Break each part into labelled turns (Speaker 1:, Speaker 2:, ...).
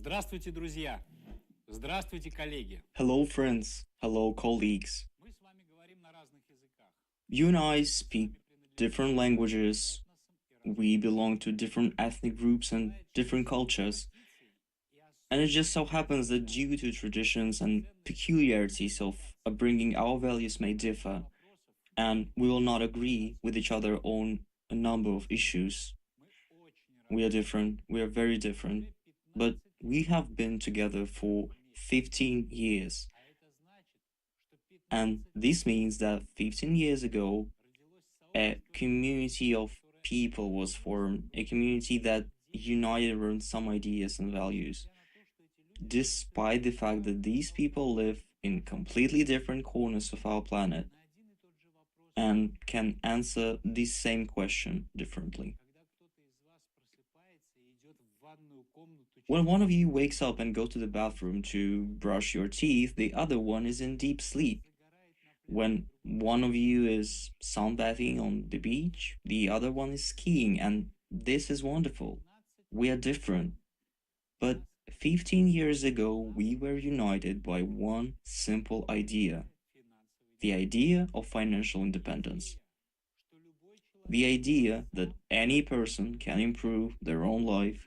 Speaker 1: Здравствуйте, друзья! Здравствуйте, коллеги!
Speaker 2: Hello, friends. Hello, colleagues.
Speaker 1: Мы с вами говорим на разных языках.
Speaker 2: You and I speak different languages. We belong to different ethnic groups and different cultures. And it just so happens that due to traditions and peculiarities of upbringing, our values may differ, and we will not agree with each other on a number of issues. We are different, we are very different, but we have been together for 15 years. And this means that 15 years ago, a community of people was formed, a community that united around some ideas and values, despite the fact that these people live in completely different corners of our planet and can answer the same question differently. When one of you wakes up and goes to the bathroom to brush your teeth, the other one is in deep sleep. When one of you is sunbathing on the beach, the other one is skiing, and this is wonderful. We are different. But 15 years ago, we were united by one simple idea: the idea of financial independence. The idea that any person can improve their own life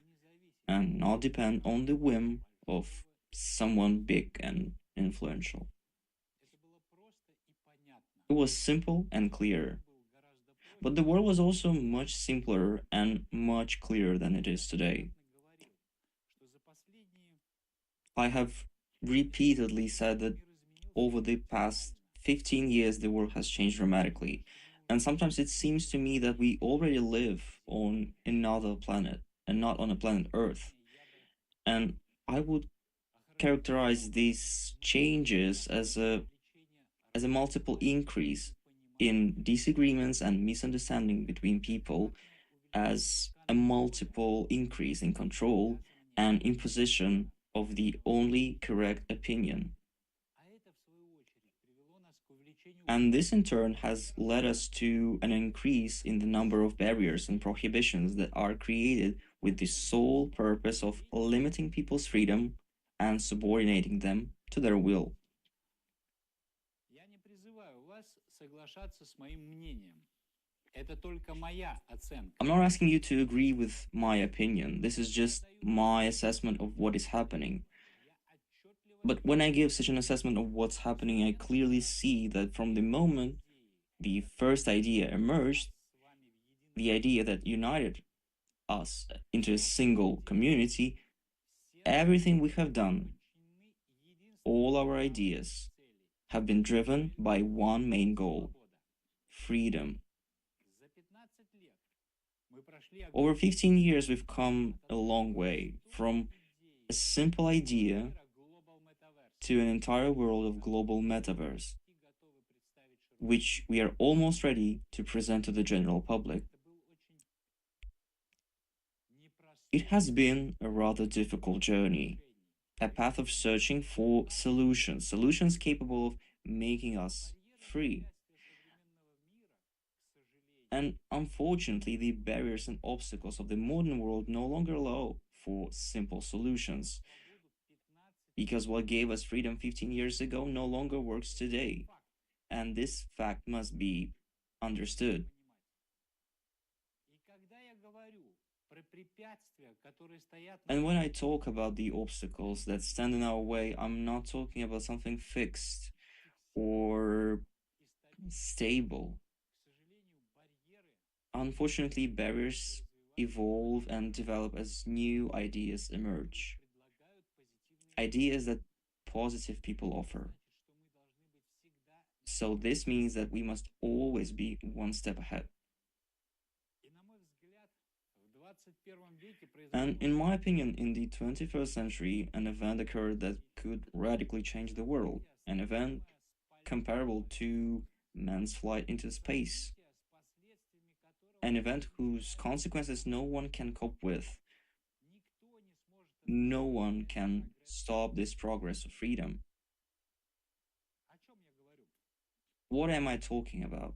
Speaker 2: and not depend on the whim of someone big and influential. It was simple and clear. But the world was also much simpler and much clearer than it is today. I have repeatedly said that over the past 15 years, the world has changed dramatically. And sometimes it seems to me that we already live on another planet and not on a planet Earth. And I would characterize these changes as a multiple increase in disagreements and misunderstanding between people, as a multiple increase in control and imposition of the only correct opinion. And this in turn has led us to an increase in the number of barriers and prohibitions that are created with the sole purpose of limiting people's freedom and subordinating them to their will.
Speaker 1: Я не призываю вас соглашаться с моим мнением. Это только моя оценка.
Speaker 2: I'm not asking you to agree with my opinion. This is just my assessment of what is happening. But when I give such an assessment of what's happening, I clearly see that from the moment the first idea emerged, the idea that united us into a single community, everything we have done, all our ideas, have been driven by one main goal: freedom. Over 15 years, we've come a long way from a simple idea to an entire world of global metaverse, which we are almost ready to present to the general public. It has been a rather difficult journey, a path of searching for solutions capable of making us free. And unfortunately, the barriers and obstacles of the modern world no longer allow for simple solutions, because what gave us freedom 15 years ago no longer works today. And this fact must be understood. And when I talk about the obstacles that stand in our way, I'm not talking about something fixed or stable. Unfortunately, barriers evolve and develop as new ideas emerge. Ideas that positive people offer. So this means that we must always be one step ahead. And in my opinion, in the 21st century, an event occurred that could radically change the world. An event comparable to man's flight into space. An event whose consequences no one can cope with. No one can stop this progress of freedom. What am I talking about?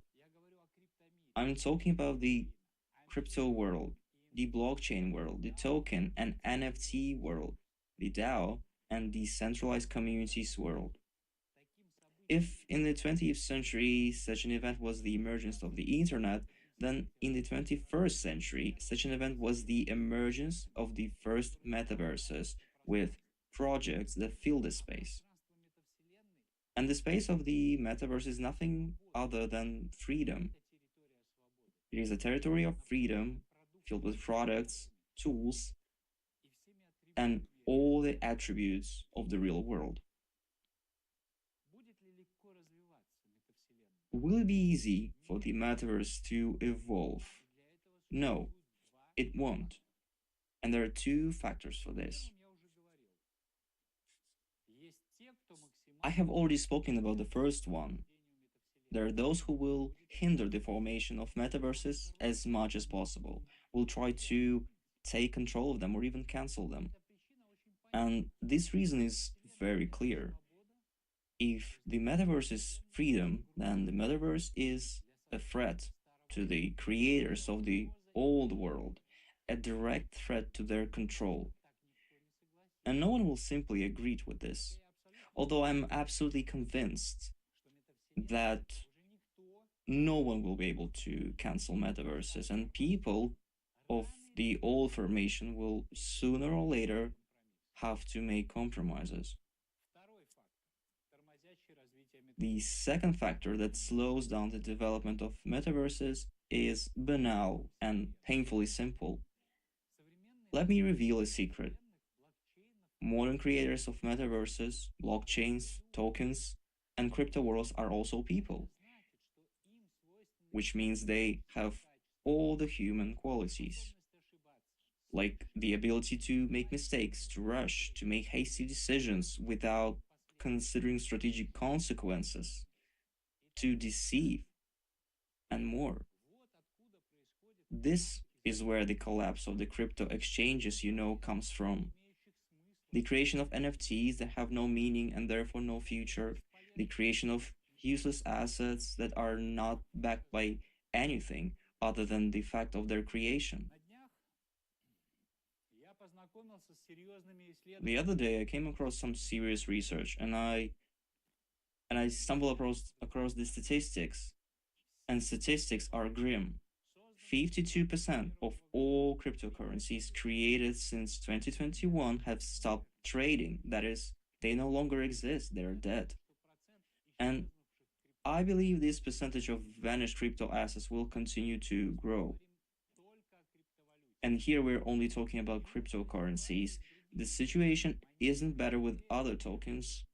Speaker 2: I'm talking about the crypto world, the blockchain world, the token and NFT world. the DAO, and decentralized communities world. If in the 20th century such an event was the emergence of the internet, then in the 21st century such an event was the emergence of the first metaverses with projects that fill the space. And the space of the metaverse is nothing other than freedom. It is a territory of freedom filled with products, tools, and all the attributes of the real world. Will it be easy for the metaverse to evolve? No, it won't. And there are two factors for this. I have already spoken about the first one. There are those who will hinder the formation of metaverses as much as possible, will try to take control of them or even cancel them. And this reason is very clear. If the metaverse is freedom, then the metaverse is a threat to the creators of the old world, a direct threat to their control. And no one will simply agree with this. Although I'm absolutely convinced that no one will be able to cancel metaverses, and people of the old formation will sooner or later have to make compromises. The second factor that slows down the development of metaverses is banal and painfully simple. Let me reveal a secret. Modern creators of metaverses, blockchains, tokens, and crypto worlds are also people, which means they have all the human qualities, like the ability to make mistakes, to rush, to make hasty decisions without considering strategic consequences, to deceive, and more. This is where the collapse of the crypto exchanges comes from. The creation of NFTs that have no meaning and therefore no future, the creation of useless assets that are not backed by anything other than the fact of their creation. The other day I came across some serious research and I stumbled across the statistics, and statistics are grim. 52% of all cryptocurrencies created since 2021 have stopped trading. That is, they no longer exist, they are dead. And I believe this percentage of vanished crypto assets will continue to grow. And here we're only talking about cryptocurrencies. The situation isn't better with other tokens,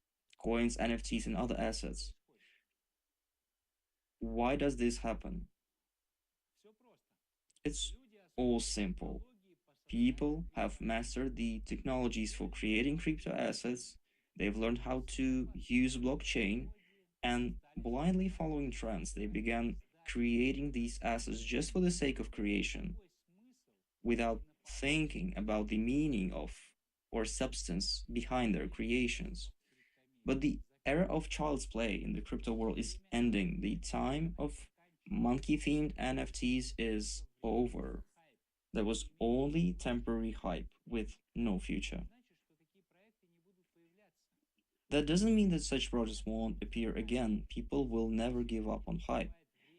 Speaker 2: coins, NFTs, and other assets. Why does this happen? It's all simple. People have mastered the technologies for creating crypto assets, they've learned how to use blockchain, and blindly following trends, they began creating these assets just for the sake of creation, without thinking about the meaning of or substance behind their creations. But the era of child's play in the crypto world is ending. The time of monkey themed NFTs is over. There was only temporary hype with no future. That doesn't mean that such projects won't appear again. People will never give up on hype.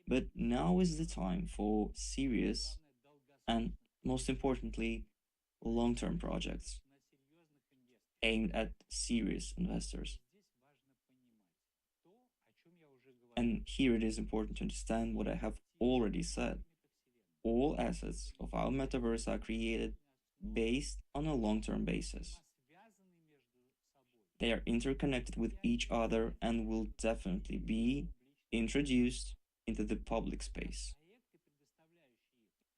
Speaker 2: But now is the time for serious and, most importantly, long term projects aimed at serious investors. And here it is important to understand what I have already said. All assets of our metaverse are created based on a long term basis. They are interconnected with each other and will definitely be introduced into the public space.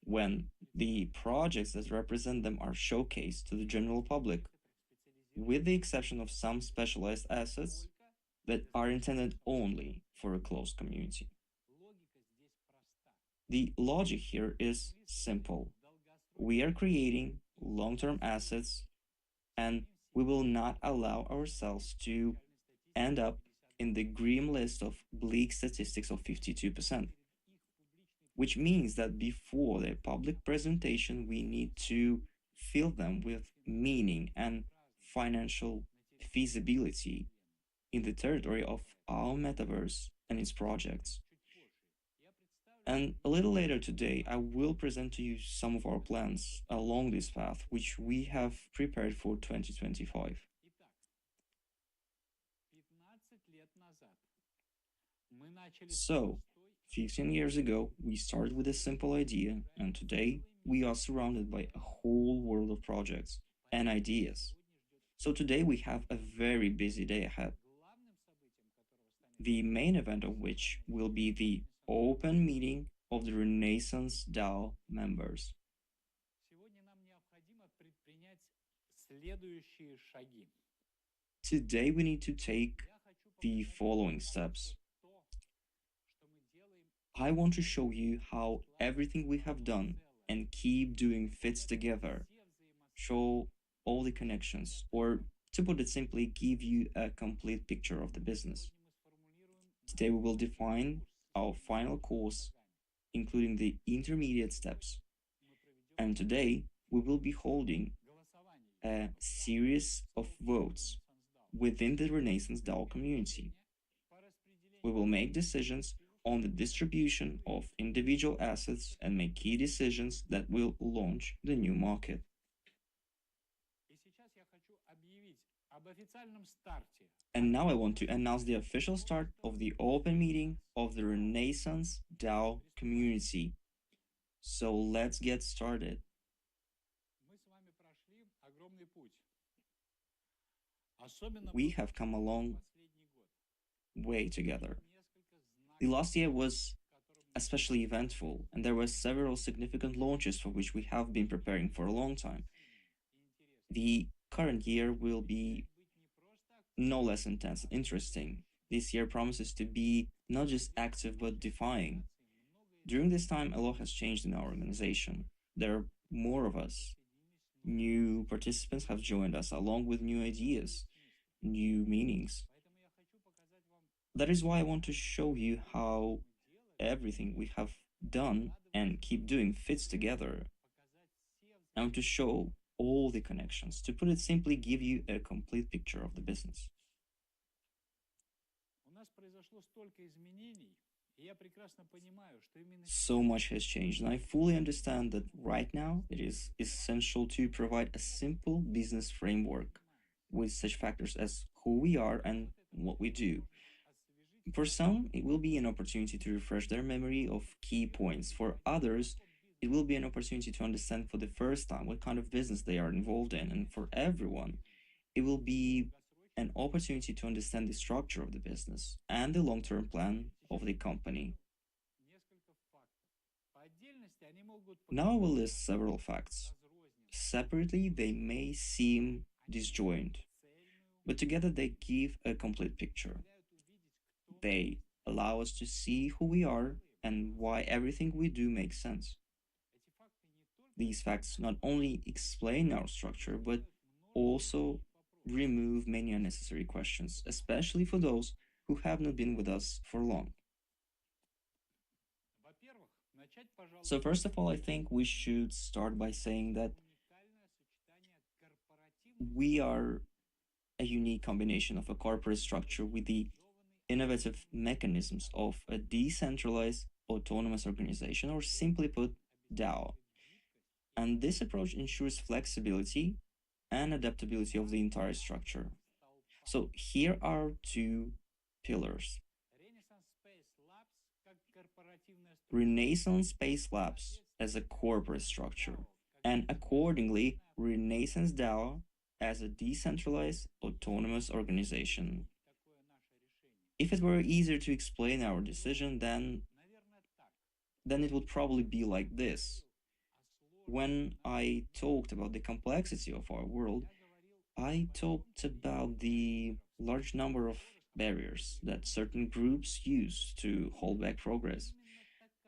Speaker 2: When the projects that represent them are showcased to the general public, with the exception of some specialized assets that are intended only for a closed community. The logic here is simple. We are creating long-term assets, and we will not allow ourselves to end up in the grim list of bleak statistics of 52%, which means that before their public presentation, we need to fill them with meaning and financial feasibility in the territory of our metaverse and its projects. And a little later today, I will present to you some of our plans along this path, which we have prepared for 2025. So, 15 years ago, we started with a simple idea, and today we are surrounded by a whole world of projects and ideas. So, today we have a very busy day ahead, the main event of which will be the open meeting of the Renaissance DAO members. Today we need to take the following steps. I want to show you how everything we have done and keep doing fits together, show all the connections, or to put it simply, give you a complete picture of the business. Today we will define our final course, including the intermediate steps. And today we will be holding a series of votes within the Renaissance DAO community. We will make decisions on the distribution of individual assets and make key decisions that will launch the new market. And now I want to announce the official start of the open meeting of the Renaissance DAO community. So let's get started. We have come a long way together. The last year was especially eventful, and there were several significant launches for which we have been preparing for a long time. The current year will be no less intense and interesting. This year promises to be not just active but defying. During this time, a lot has changed in our organization. There are more of us. New participants have joined us, along with new ideas, new meanings. That is why I want to show you how everything we have done and keep doing fits together. I want to show all the connections. To put it simply, give you a complete picture of the business. So much has changed, and I fully understand that right now it is essential to provide a simple business framework with such factors as who we are and what we do. For some, it will be an opportunity to refresh their memory of key points. For others, it will be an opportunity to understand for the first time what kind of business they are involved in. And for everyone, it will be an opportunity to understand the structure of the business and the long-term plan of the company. Now I will list several facts. Separately, they may seem disjoint, but together they give a complete picture. They allow us to see who we are and why everything we do makes sense. These facts not only explain our structure, but also remove many unnecessary questions, especially for those who have not been with us for long. So first of all, I think we should start by saying that we are a unique combination of a corporate structure with the innovative mechanisms of a decentralized autonomous organization, or simply put, DAO. And this approach ensures flexibility and adaptability of the entire structure. So here are two pillars. Renaissance Space Labs as a corporate structure, and accordingly, Renaissance DAO as a decentralized autonomous organization. If it were easier to explain our decision, then it would probably be like this. When I talked about the complexity of our world, I talked about the large number of barriers that certain groups use to hold back progress.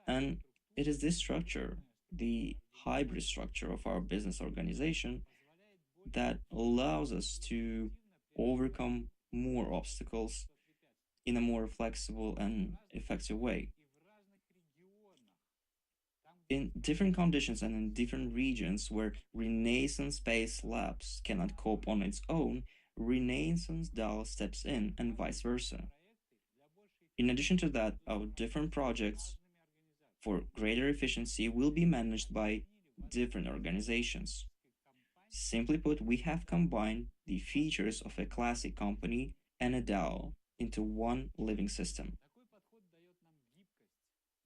Speaker 2: And it is this structure, the hybrid structure of our business organization, that allows us to overcome more obstacles in a more flexible and effective way. In different conditions and in different regions where Renaissance Space Labs cannot cope on its own, Renaissance DAO steps in and vice versa. In addition to that, our different projects for greater efficiency will be managed by different organizations. Simply put, we have combined the features of a classic company and a DAO into one living system.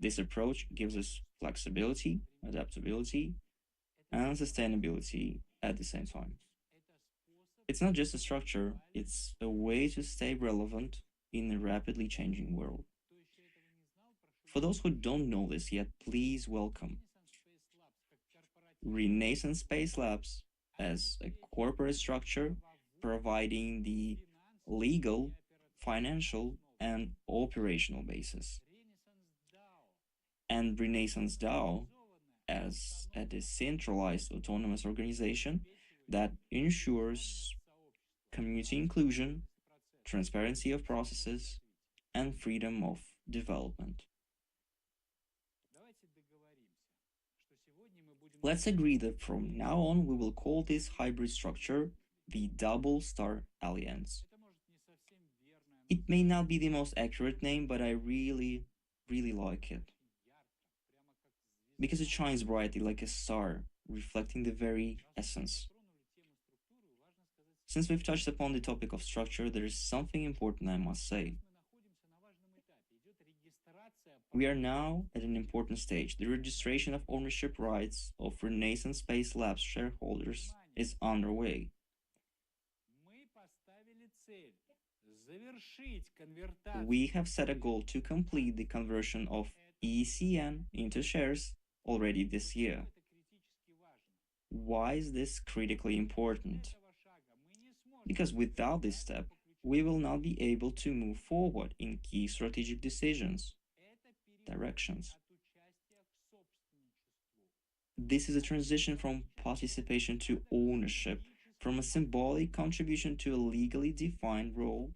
Speaker 2: This approach gives us flexibility, adaptability, and sustainability at the same time. It's not just a structure, it's a way to stay relevant in a rapidly changing world. For those who don't know this yet, please welcome Renaissance Space Labs as a corporate structure providing the legal, financial, and operational basis, and Renaissance DAO as a decentralized autonomous organization that ensures community inclusion, transparency of processes, and freedom of development. Let's agree that from now on we will call this hybrid structure the Double Star Alliance. It may not be the most accurate name, but I really like it. Because it shines brightly like a star, reflecting the very essence. Since we've touched upon the topic of structure, there is something important I must say. We are now at an important stage. The registration of ownership rights of Renaissance Space Labs shareholders is underway. We have set a goal to complete the conversion of ECN into shares already this year. Why is this critically important? Because without this step, we will not be able to move forward in key strategic decisions, directions. This is a transition from participation to ownership, from a symbolic contribution to a legally defined role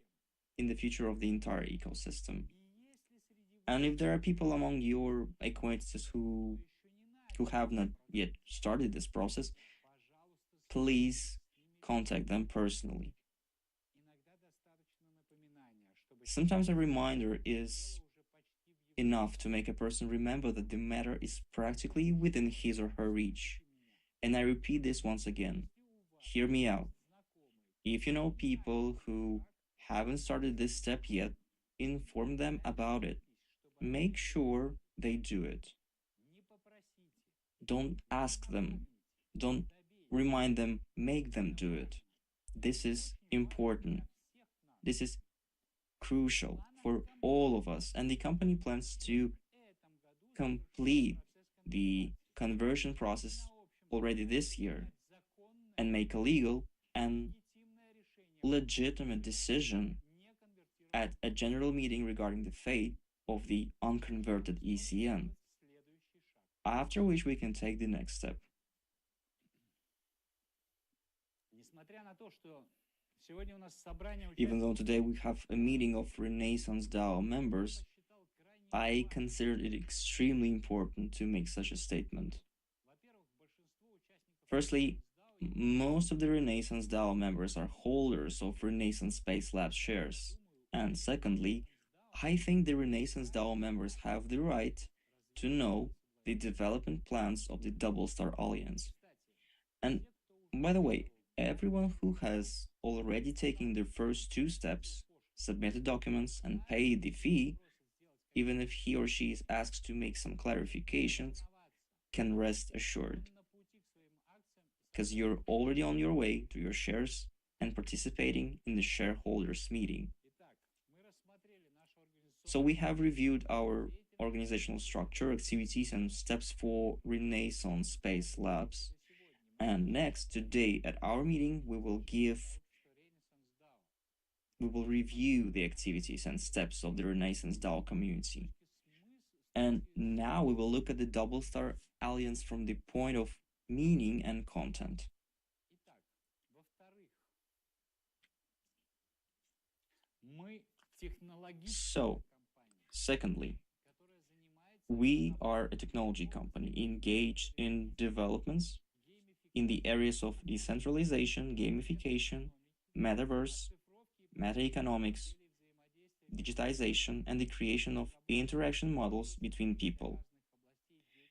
Speaker 2: in the future of the entire ecosystem. And if there are people among your acquaintances who have not yet started this process, please contact them personally. Sometimes a reminder is enough to make a person remember that the matter is practically within his or her reach. And I repeat this once again. Hear me out. If you know people who haven't started this step yet, inform them about it. Make sure they do it. Don't ask them. Don't remind them, make them do it. This is important. This is crucial for all of us, and the company plans to complete the conversion process already this year and make a legal and legitimate decision at a general meeting regarding the fate of the unconverted ECN, after which we can take the next step. Even though today we have a meeting of Renaissance DAO members, I considered it extremely important to make such a statement. Firstly, most of the Renaissance DAO members are holders of Renaissance Space Labs shares. And secondly, I think the Renaissance DAO members have the right to know the development plans of the Double Star Alliance. And by the way, everyone who has already taken their first two steps, submitted documents, and paid the fee, even if he or she is asked to make some clarifications, can rest assured. Because you're already on your way to your shares and participating in the shareholders meeting. So we have reviewed our organizational structure, activities, and steps for Renaissance Space Labs. And next, today at our meeting, we will review the activities and steps of the Renaissance DAO community. And now we will look at the Double Star Alliance from the point of meaning and content. So, secondly, We are a technology company engaged in developments in the areas of decentralization, gamification, metaverse, meta economics, digitization, and the creation of interaction models between people.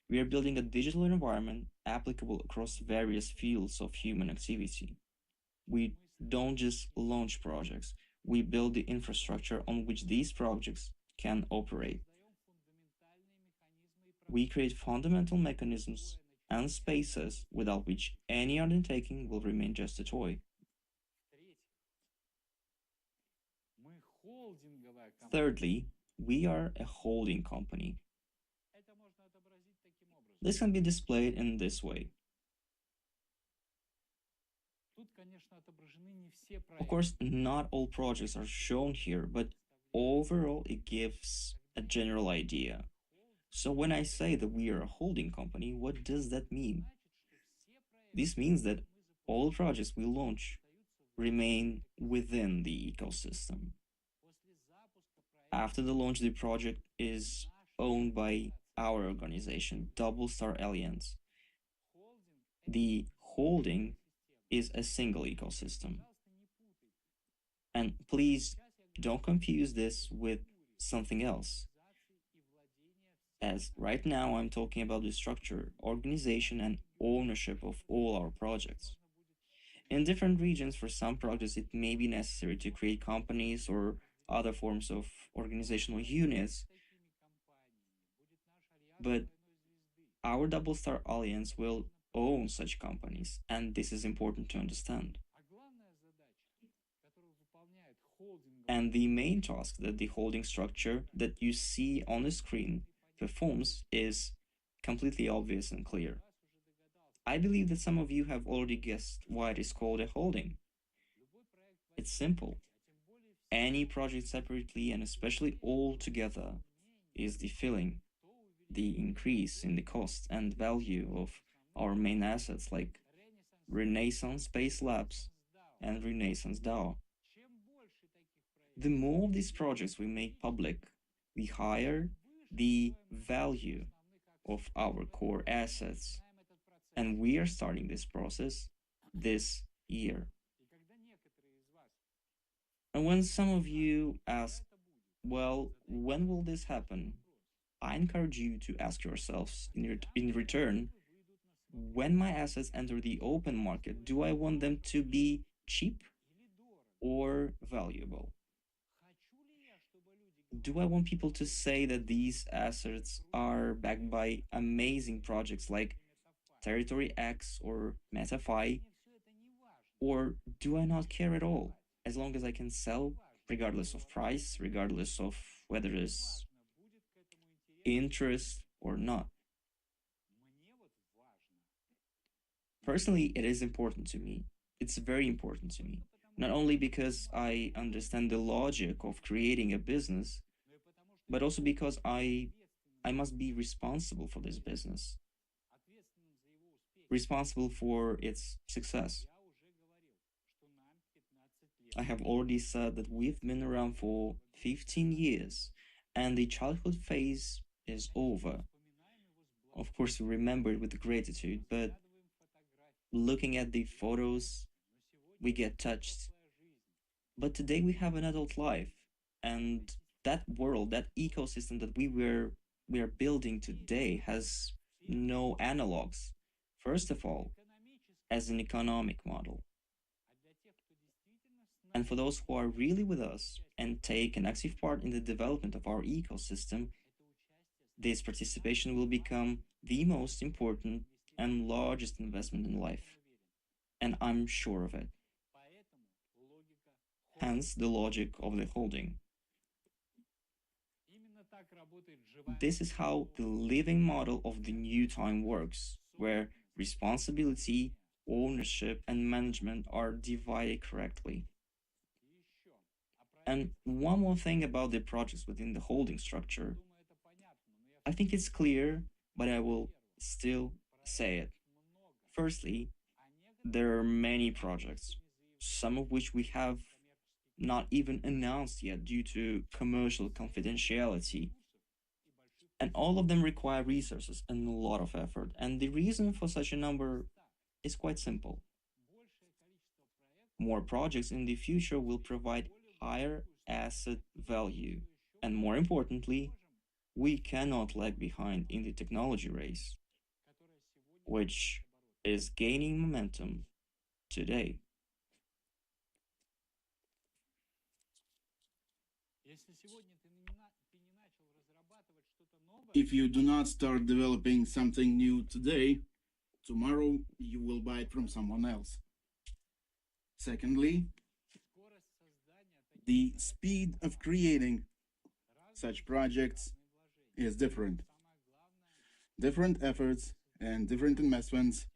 Speaker 2: We are building a digital environment applicable across various fields of human activity. We don't just launch projects, we build the infrastructure on which these projects can operate. We create fundamental mechanisms and spaces without which any undertaking will remain just a toy. Thirdly, we are a holding company. This can be displayed in this way. Of course, not all projects are shown here, but overall it gives a general idea. So when I say that we are a holding company, what does that mean? This means that all projects we launch remain within the ecosystem. After the launch, the project is owned by our organization, Double Star Alliance. The holding is a single ecosystem. And please don't confuse this with something else, as right now I'm talking about the structure, organization, and ownership of all our projects. In different regions, for some projects, it may be necessary to create companies or other forms of organizational units, but our Double Star Alliance will own such companies, and this is important to understand. And the main task that the holding structure that you see on the screen performs is completely obvious and clear. I believe that some of you have already guessed why it is called a holding. It's simple. Any project separately and especially all together is the filling, the increase in the cost and value of our main assets like Renaissance Space Labs and Renaissance DAO. The more of these projects we make public, the higher the value of our core assets. And we are starting this process this year. And when some of you ask, well, when will this happen? I encourage you to ask yourselves in return, when my assets enter the open market, do I want them to be cheap or valuable? Do I want people to say that these assets are backed by amazing projects like Territory X or MetaFi? Or do I not care at all, as long as I can sell, regardless of price, regardless of whether there's interest or not? Personally, it is important to me. It's very important to me. Not only because I understand the logic of creating a business, but also because I must be responsible for this business, responsible for its success. I have already said that we've been around for 15 years and the childhood phase is over. Of course, we remember it with gratitude, but looking at the photos, we get touched. But today we have an adult life, and that world, that ecosystem that we are building today has no analogs. First of all, as an economic model. And for those who are really with us and take an active part in the development of our ecosystem, this participation will become the most important and largest investment in life. And I'm sure of it. Hence the logic of the holding. This is how the living model of the new time works, where responsibility, ownership, and management are divided correctly. And one more thing about the projects within the holding structure. I think it's clear, but I will still say it. Firstly, there are many projects, some of which we have not even announced yet due to commercial confidentiality. And all of them require resources and a lot of effort. And the reason for such a number is quite simple. More projects in the future will provide higher asset value. And more importantly, we cannot lag behind in the technology race, which is gaining momentum today.
Speaker 3: If you do not start developing something new today, tomorrow you will buy it from someone else. Secondly, the speed of creating such projects is different. Different efforts and different investments,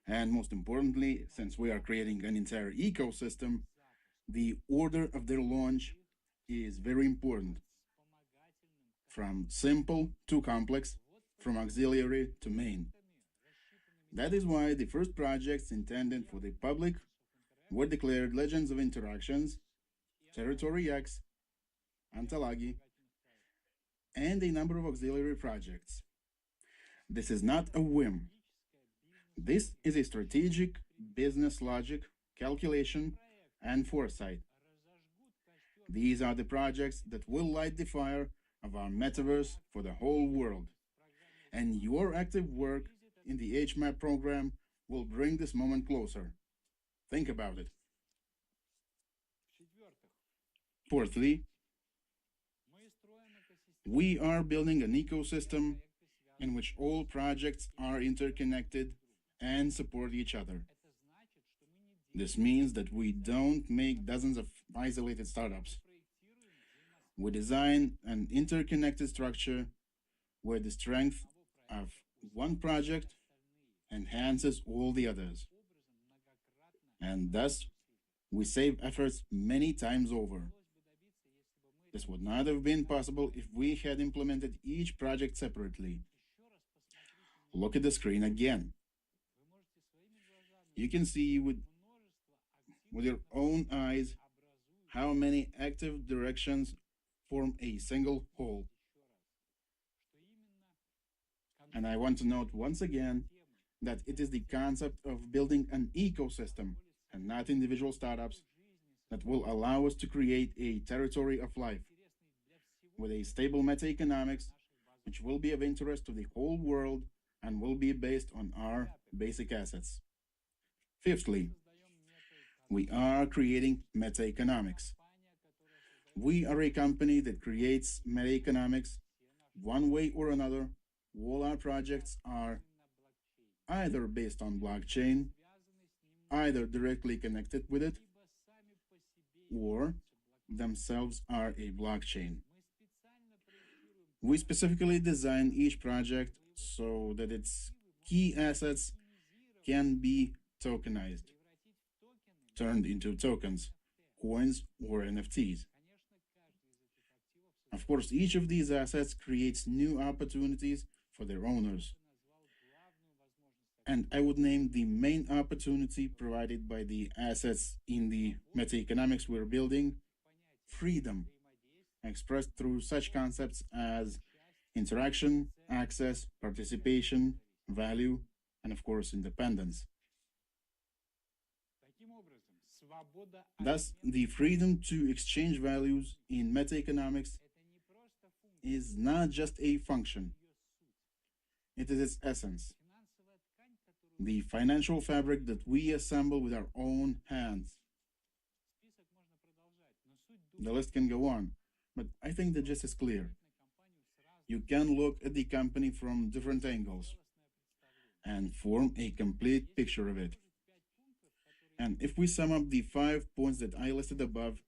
Speaker 3: and most importantly, since we are creating an entire ecosystem, the order of their launch is very important. From simple to complex, from auxiliary to main. That is why the first projects intended for the public were declared Legends of Interactions, Territory X, Antalagi, and a number of auxiliary projects. This is not a whim. This is a strategic business logic, calculation, and foresight. These are the projects that will light the fire of our metaverse for the whole world. And your active work in the HMAP program will bring this moment closer. Think about it. Fourthly, we are building an ecosystem in which all projects are interconnected and support each other. This means that we don't make dozens of isolated startups. We design an interconnected structure where the strength of one project enhances all the others. And thus, we save efforts many times over. This would not have been possible if we had implemented each project separately. Look at the screen again. You can see with your own eyes how many active directions form a single whole. And I want to note once again that it is the concept of building an ecosystem and not individual startups that will allow us to create a territory of life with a stable meta-economics which will be of interest to the whole world and will be based on our basic assets. Fifthly, we are creating meta-economics. We are a company that creates meta-economics one way or another. All our projects are either based on blockchain, either directly connected with it, or themselves are a blockchain. We specifically design each project so that its key assets can be tokenized, turned into tokens, coins, or NFTs. Of course, each of these assets creates new opportunities for their owners. And I would name the main opportunity provided by the assets in the meta-economics we're building freedom, expressed through such concepts as interaction, access, participation, value, and of course, independence. Thus, the freedom to exchange values in meta-economics is not just a function, it is its essence. The financial fabric that we assemble with our own hands. The list can go on, but I think the gist is clear. You can look at the company from different angles and form a complete picture of it. And if we sum up the 5 points that I listed above,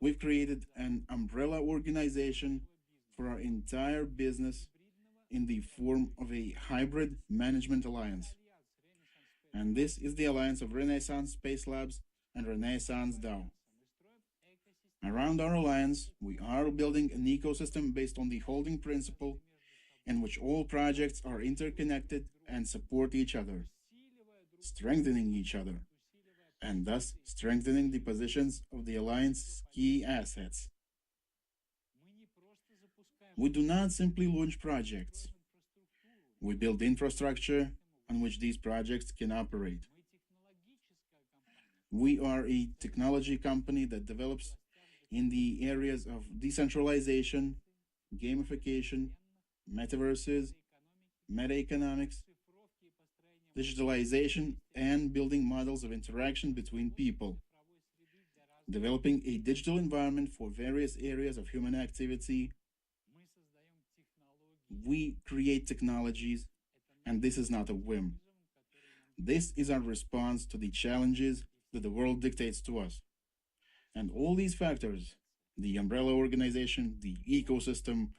Speaker 3: we've created an umbrella organization for our entire business in the form of a hybrid management alliance. And this is the alliance of Renaissance Space Labs and Renaissance DAO. Around our alliance, we are building an ecosystem based on the holding principle in which all projects are interconnected and support each other, strengthening each other, and thus strengthening the positions of the alliance's key assets. We do not simply launch projects. We build infrastructure on which these projects can operate. We are a technology company that develops in the areas of decentralization, gamification, metaverses, meta-economics, digitalization, and building models of interaction between people, developing a digital environment for various areas of human activity. We create technologies, and this is not a whim. This is our response to the challenges that the world dictates to us. And all these factors, the umbrella organization, the ecosystem,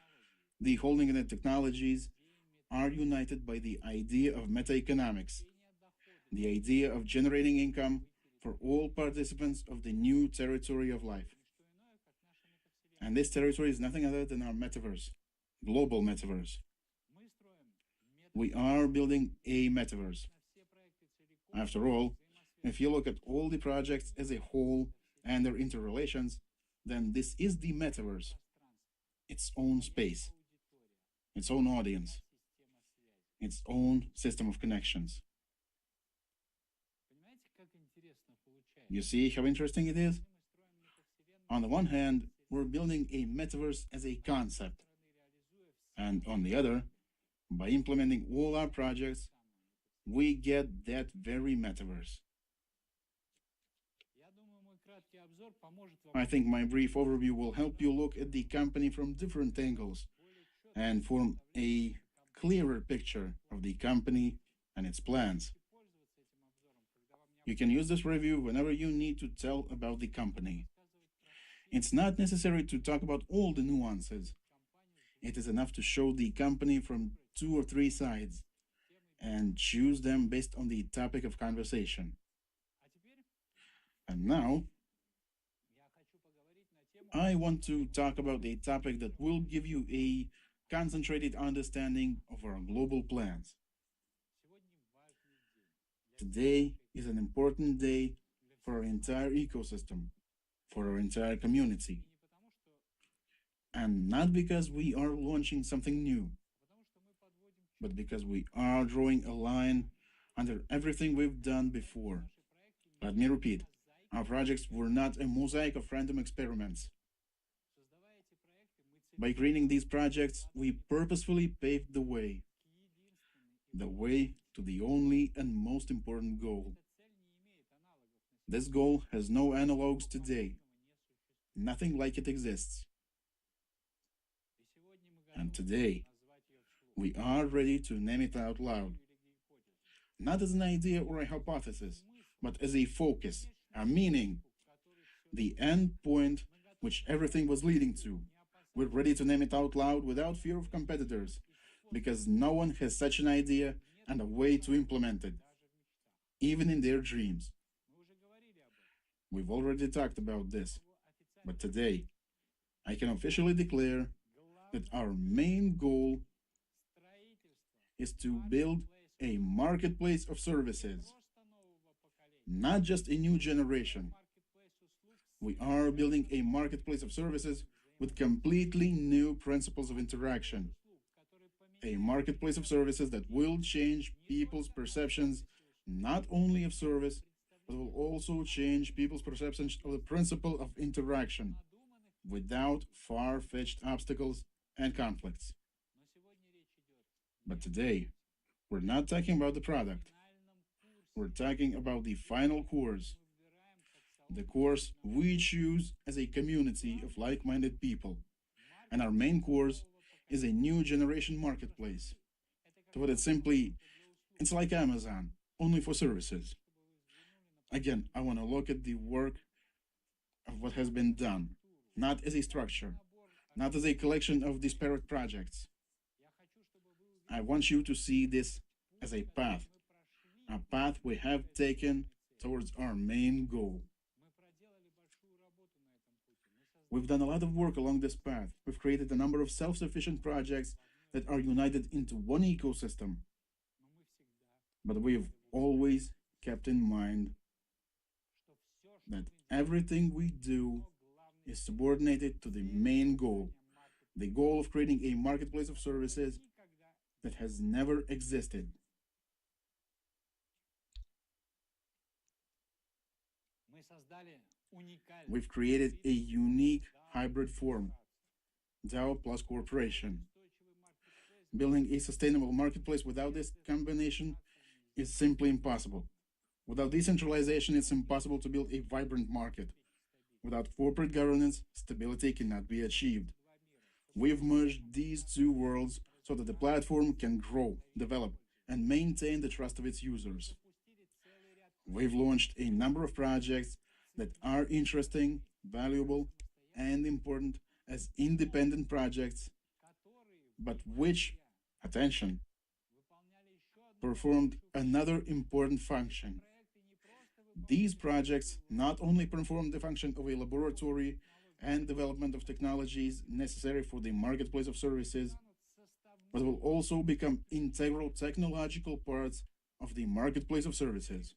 Speaker 3: the holding unit technologies, are united by the idea of meta-economics, the idea of generating income for all participants of the new territory of life. And this territory is nothing other than our metaverse, global metaverse. We are building a metaverse. After all, if you look at all the projects as a whole and their interrelations, then this is the metaverse, its own space, its own audience, its own system of connections. You see how interesting it is? On the one hand, we're building a metaverse as a concept, and on the other, by implementing all our projects, we get that very metaverse. I think my brief overview will help you look at the company from different angles and form a clearer picture of the company and its plans. You can use this review whenever you need to tell about the company. It's not necessary to talk about all the nuances. It is enough to show the company from 2 or 3 sides and choose them based on the topic of conversation. And now, I want to talk about a topic that will give you a concentrated understanding of our global plans. Today is an important day for our entire ecosystem, for our entire community. And not because we are launching something new, but because we are drawing a line under everything we've done before. Let me repeat, our projects were not a mosaic of random experiments. By creating these projects, we purposefully paved the way to the only and most important goal. This goal has no analogs today. Nothing like it exists. And today, we are ready to name it out loud. Not as an idea or a hypothesis, but as a focus, a meaning, the end point which everything was leading to. We're ready to name it out loud without fear of competitors, because no one has such an idea and a way to implement it, even in their dreams. We've already talked about this, but today, I can officially declare that our main goal is to build a marketplace of services, not just a new generation. We are building a marketplace of services with completely new principles of interaction. A marketplace of services that will change people's perceptions not only of service, but will also change people's perceptions of the principle of interaction without far-fetched obstacles and conflicts. But today, we're not talking about the product. We're talking about the final course, the course we choose as a community of like-minded people. And our main course is a new generation marketplace. To put it simply, it's like Amazon, only for services. Again, I want to look at the work of what has been done, not as a structure, not as a collection of disparate projects. I want you to see this as a path we have taken towards our main goal. We've done a lot of work along this path. We've created a number of self-sufficient projects that are united into one ecosystem. But we've always kept in mind that everything we do is subordinated to the main goal, the goal of creating a marketplace of services that has never existed. We've created a unique hybrid form, DAO plus corporation. Building a sustainable marketplace without this combination is simply impossible. Without decentralization, it's impossible to build a vibrant market. Without corporate governance, stability cannot be achieved. We've merged these two worlds so that the platform can grow, develop, and maintain the trust of its users. We've launched a number of projects that are interesting, valuable, and important as independent projects, but which, attention, performed another important function. These projects not only perform the function of a laboratory and development of technologies necessary for the marketplace of services, but will also become integral technological parts of the marketplace of services.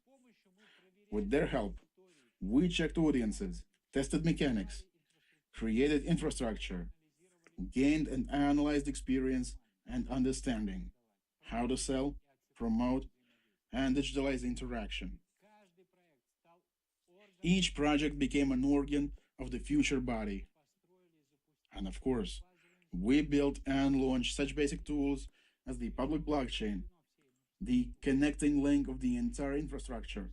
Speaker 3: With their help, we checked audiences, tested mechanics, created infrastructure, gained and analyzed experience and understanding, how to sell, promote, and digitalize interaction. Each project became an organ of the future body. And of course, we built and launched such basic tools as the public blockchain, the connecting link of the entire infrastructure,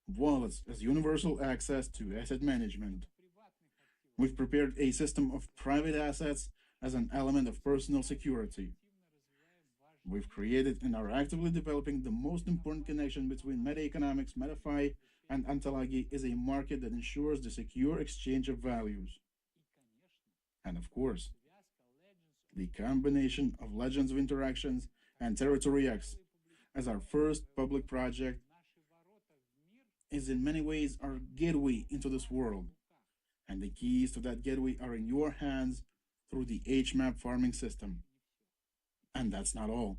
Speaker 3: wallets as universal access to asset management. We've prepared a system of private assets as an element of personal security. We've created and are actively developing the most important connection between meta-economics, MetaFi, and Antalagi is a market that ensures the secure exchange of values. And of course, the combination of Legends of Interactions and Territory X as our first public project is in many ways our gateway into this world. And the keys to that gateway are in your hands through the HMAP farming system. And that's not all.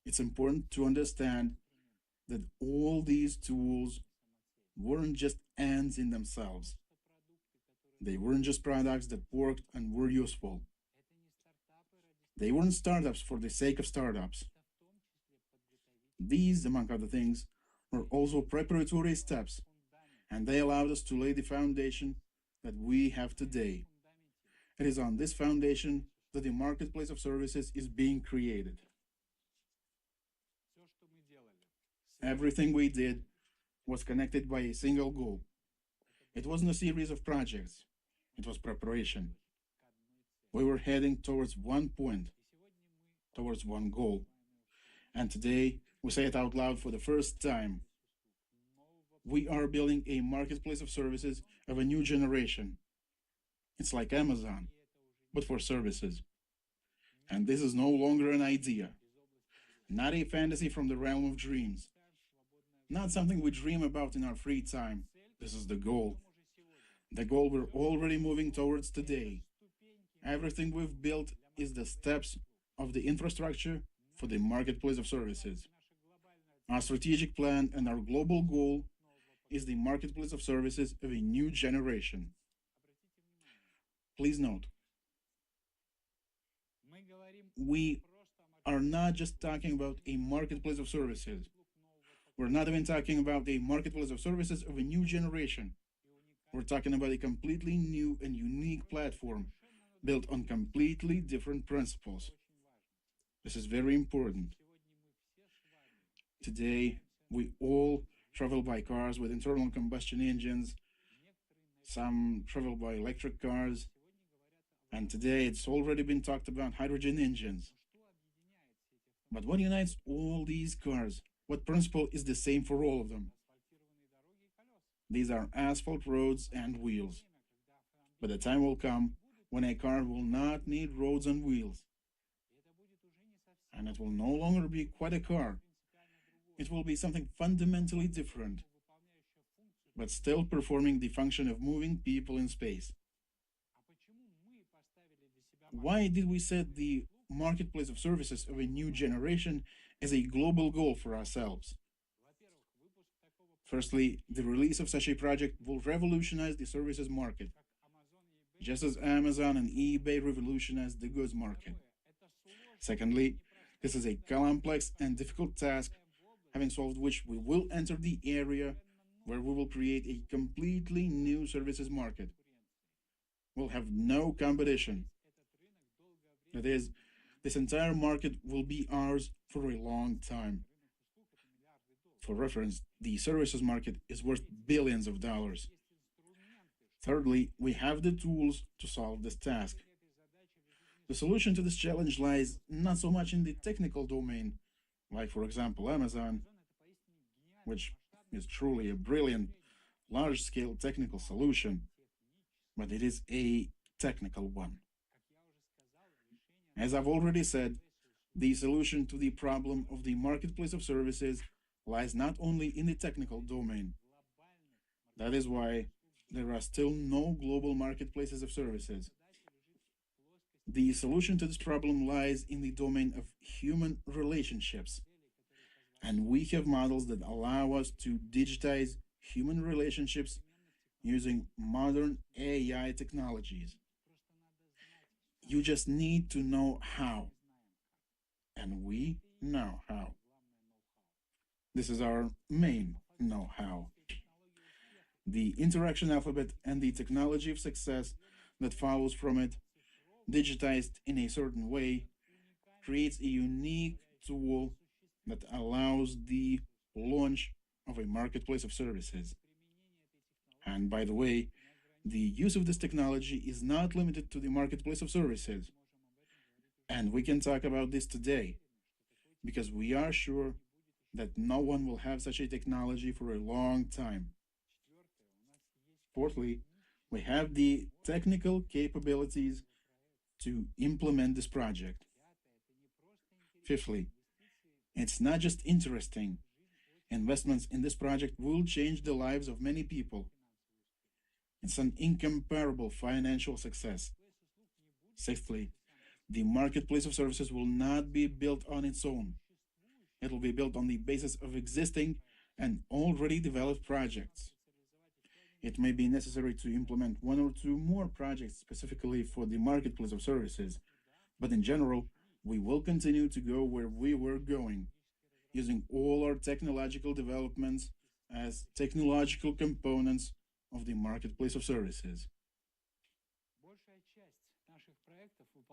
Speaker 3: It's important to understand that all these tools weren't just ends in themselves. They weren't just products that worked and were useful. They weren't startups for the sake of startups. These, among other things, were also preparatory steps, and they allowed us to lay the foundation that we have today. It is on this foundation that the marketplace of services is being created. Everything we did was connected by a single goal. It wasn't a series of projects. It was preparation. We were heading towards one point, towards one goal. And today, we say it out loud for the first time. We are building a marketplace of services of a new generation. It's like Amazon, but for services. And this is no longer an idea, not a fantasy from the realm of dreams, not something we dream about in our free time. This is the goal. The goal we're already moving towards today. Everything we've built is the steps of the infrastructure for the marketplace of services. Our strategic plan and our global goal is the marketplace of services of a new generation. Please note, we are not just talking about a marketplace of services. We're not even talking about a marketplace of services of a new generation. We're talking about a completely new and unique platform built on completely different principles. This is very important. Today, we all travel by cars with internal combustion engines. Some travel by electric cars. And today, it's already been talked about hydrogen engines. But what unites all these cars? What principle is the same for all of them? These are asphalt roads and wheels. But the time will come when a car will not need roads and wheels. And it will no longer be quite a car. It will be something fundamentally different, but still performing the function of moving people in space. Why did we set the marketplace of services of a new generation as a global goal for ourselves? Firstly, the release of such a project will revolutionize the services market. just as Amazon and eBay revolutionized the goods market. Secondly, this is a complex and difficult task, having solved which we will enter the area where we will create a completely new services market. We'll have no competition. That is, this entire market will be ours for a long time. For reference, the services market is worth billions of dollars. Thirdly, we have the tools to solve this task. The solution to this challenge lies not so much in the technical domain, like, for example, Amazon, which is truly a brilliant, large scale technical solution, but it is a technical one. As I've already said, the solution to the problem of the marketplace of services lies not only in the technical domain. That is why there are still no global marketplaces of services. The solution to this problem lies in the domain of human relationships. And we have models that allow us to digitize human relationships using modern AI technologies. You just need to know how. And we know how. This is our main know-how. The interaction alphabet and the technology of success that follows from it, digitized in a certain way, creates a unique tool that allows the launch of a marketplace of services. And by the way, the use of this technology is not limited to the marketplace of services. And we can talk about this today, because we are sure that no one will have such a technology for a long time. Fourthly, we have the technical capabilities to implement this project. Fifthly, it's not just interesting. Investments in this project will change the lives of many people. It's an incomparable financial success. Sixthly, the marketplace of services will not be built on its own. It will be built on the basis of existing and already developed projects. It may be necessary to implement one or two more projects specifically for the marketplace of services, but in general, we will continue to go where we were going, using all our technological developments as technological components of the marketplace of services.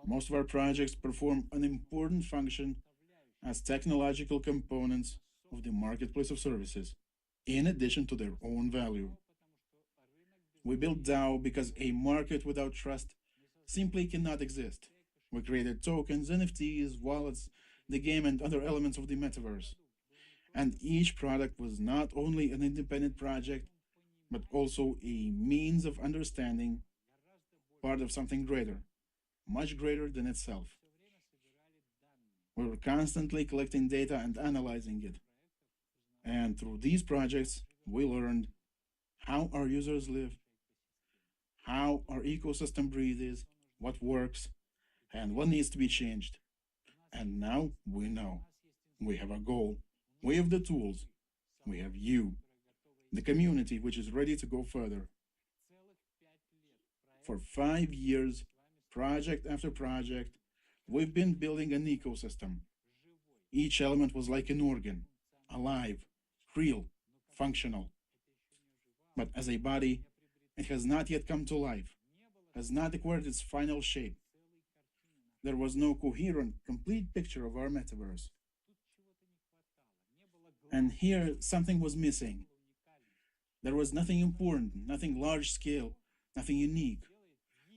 Speaker 3: Most of our projects perform an important function as technological components of the marketplace of services, in addition to their own value. We built DAO because a market without trust simply cannot exist. We created tokens, NFTs, wallets, the game, and other elements of the metaverse. And each product was not only an independent project, but also a means of understanding, part of something greater, much greater than itself. We were constantly collecting data and analyzing it. And through these projects, we learned how our users live, how our ecosystem breathes, what works, and what needs to be changed. And now we know. We have a goal. We have the tools. We have you, the community, which is ready to go further. For 5 years, project after project, we've been building an ecosystem. Each element was like an organ, alive, real, functional. But as a body, it has not yet come to life, has not acquired its final shape. There was no coherent, complete picture of our metaverse. And here, something was missing. There was nothing important, nothing large scale, nothing unique.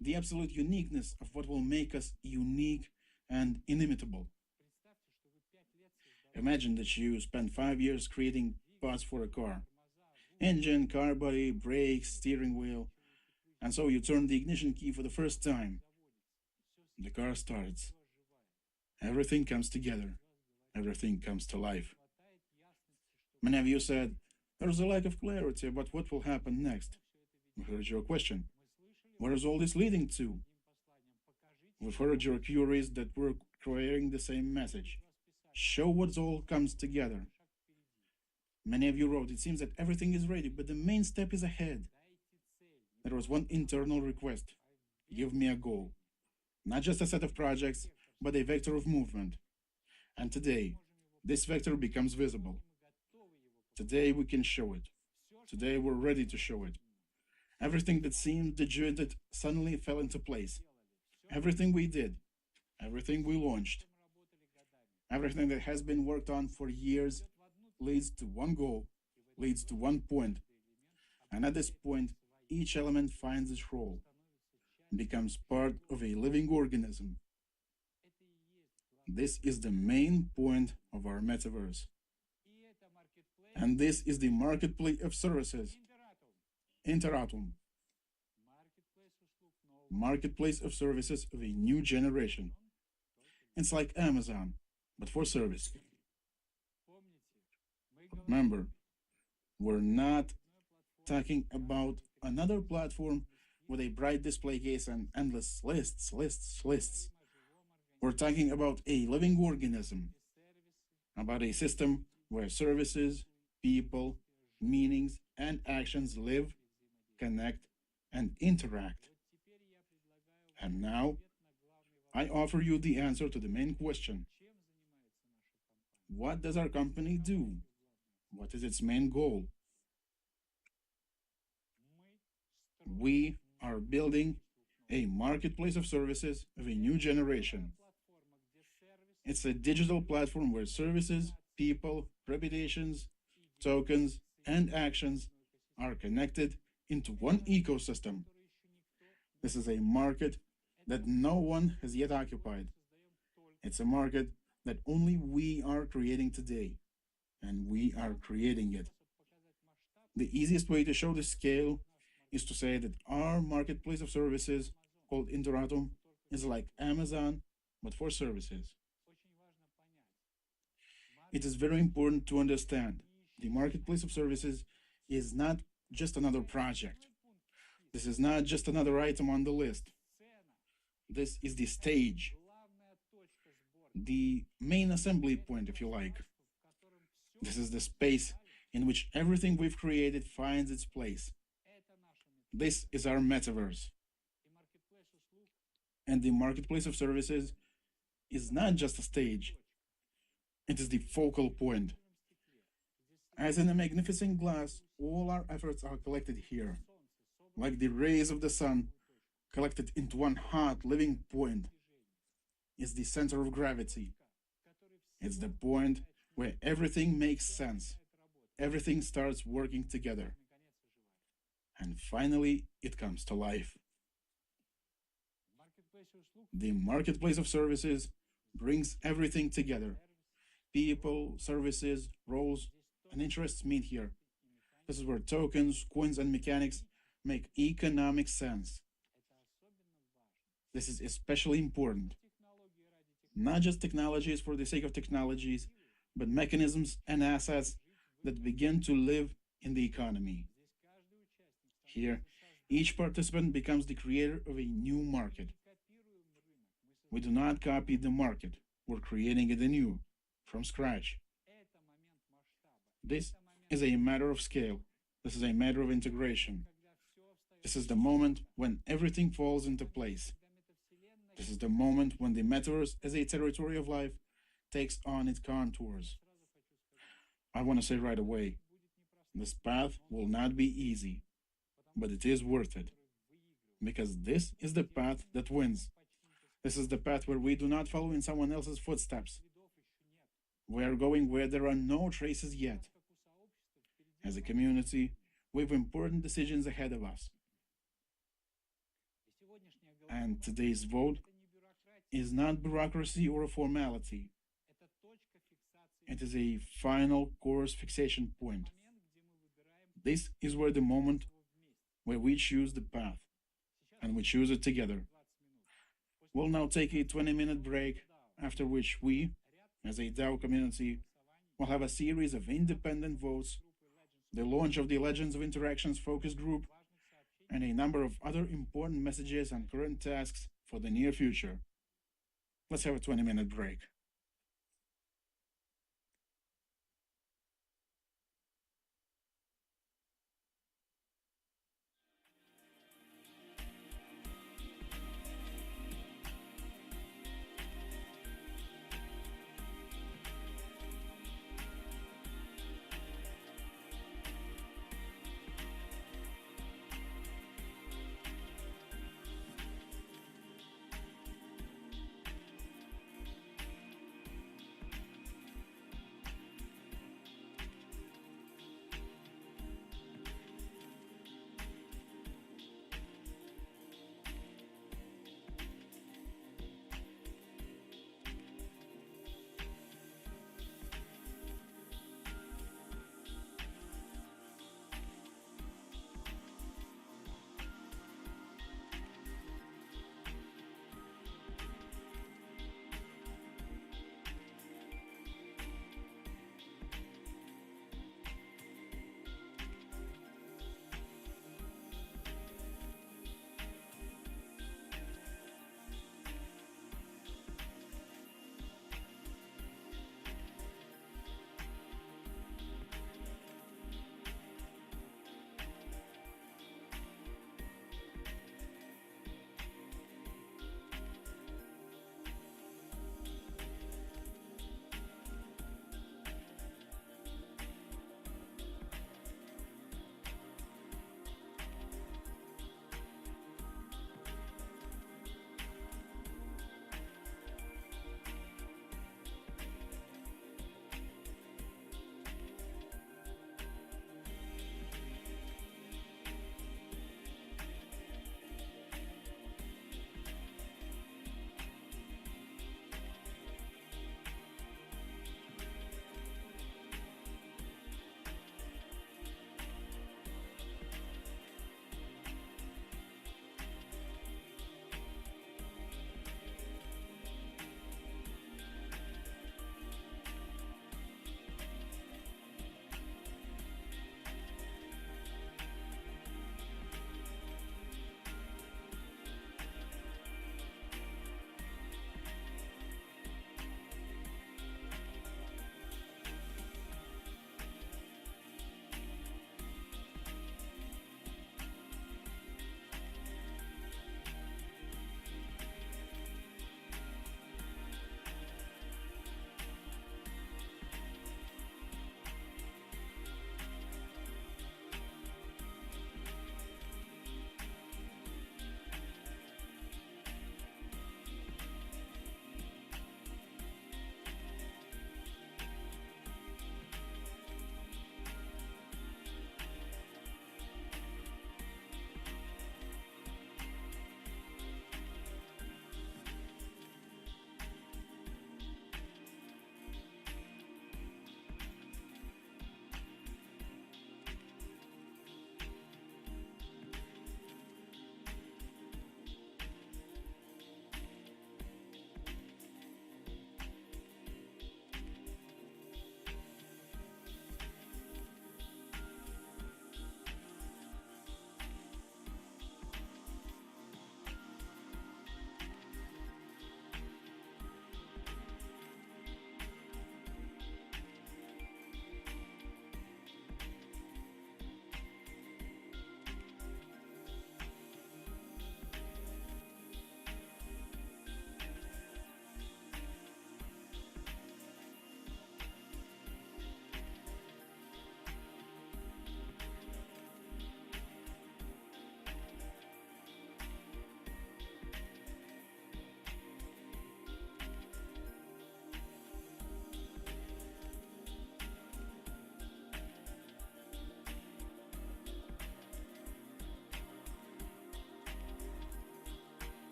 Speaker 3: The absolute uniqueness of what will make us unique and inimitable. Imagine that you spent 5 years creating parts for a car. Engine, car body, brakes, steering wheel. And so you turn the ignition key for the first time. The car starts. Everything comes together. Everything comes to life. Many of you said, there's a lack of clarity about what will happen next. We heard your question. Where is all this leading to? We've heard your queries that we're creating the same message. Show what all comes together. Many of you wrote, it seems that everything is ready, but the main step is ahead. There was one internal request. give me a goal, not just a set of projects, but a vector of movement. And today, this vector becomes visible. Today, we can show it. Today, we're ready to show it. Everything that seemed dejuated suddenly fell into place. Everything we did, everything we launched, everything that has been worked on for years leads to one goal, leads to one point. And at this point, each element finds its role, becomes part of a living organism. This is the main point of our metaverse. And this is the marketplace of services, Interatom, marketplace of services of a new generation. It's like Amazon, but for service. Remember, we're not talking about another platform with a bright display case and endless lists. We're talking about a living organism, about a system where services, people, meanings, and actions live, connect, and interact. And now, I offer you the answer to the main question. What does our company do? What is its main goal? We are building a marketplace of services of a new generation. It's a digital platform where services, people, reputations, tokens, and actions are connected into one ecosystem. This is a market that no one has yet occupied. It's a market that only we are creating today, and we are creating it. The easiest way to show the scale is to say that our marketplace of services, called Interatom, is like Amazon, but for services. It is very important to understand the marketplace of services is not just another project. This is not just another item on the list. This is the stage, the main assembly point, if you like. This is the space in which everything we've created finds its place. This is our metaverse. And the marketplace of services is not just a stage. It is the focal point. As in a magnificent glass, all our efforts are collected here, like the rays of the sun, collected into one hot, living point. It's the center of gravity. It's the point where everything makes sense. Everything starts working together. And finally, it comes to life. The marketplace of services brings everything together. People, services, roles, and interests meet here. This is where tokens, coins, and mechanics make economic sense. This is especially important. Not just technologies for the sake of technologies, but mechanisms and assets that begin to live in the economy. Here, each participant becomes the creator of a new market. We do not copy the market, we're creating it anew, from scratch. This is a matter of scale. This is a matter of integration. This is the moment when everything falls into place. This is the moment when the metaverse as a territory of life takes on its contours. I want to say right away, this path will not be easy, but it is worth it. Because this is the path that wins. This is the path where we do not follow in someone else's footsteps. We are going where there are no traces yet. As a community, we have important decisions ahead of us. And today's vote is not bureaucracy or a formality. It is a final course fixation point. This is where the moment where we choose the path, and we choose it together. We'll now take a 20-minute break, after which we, as a DAO community, will have a series of independent votes, the launch of the Legends of Interactions focus group, and a number of other important messages and current tasks for the near future. Let's have a 20-minute break.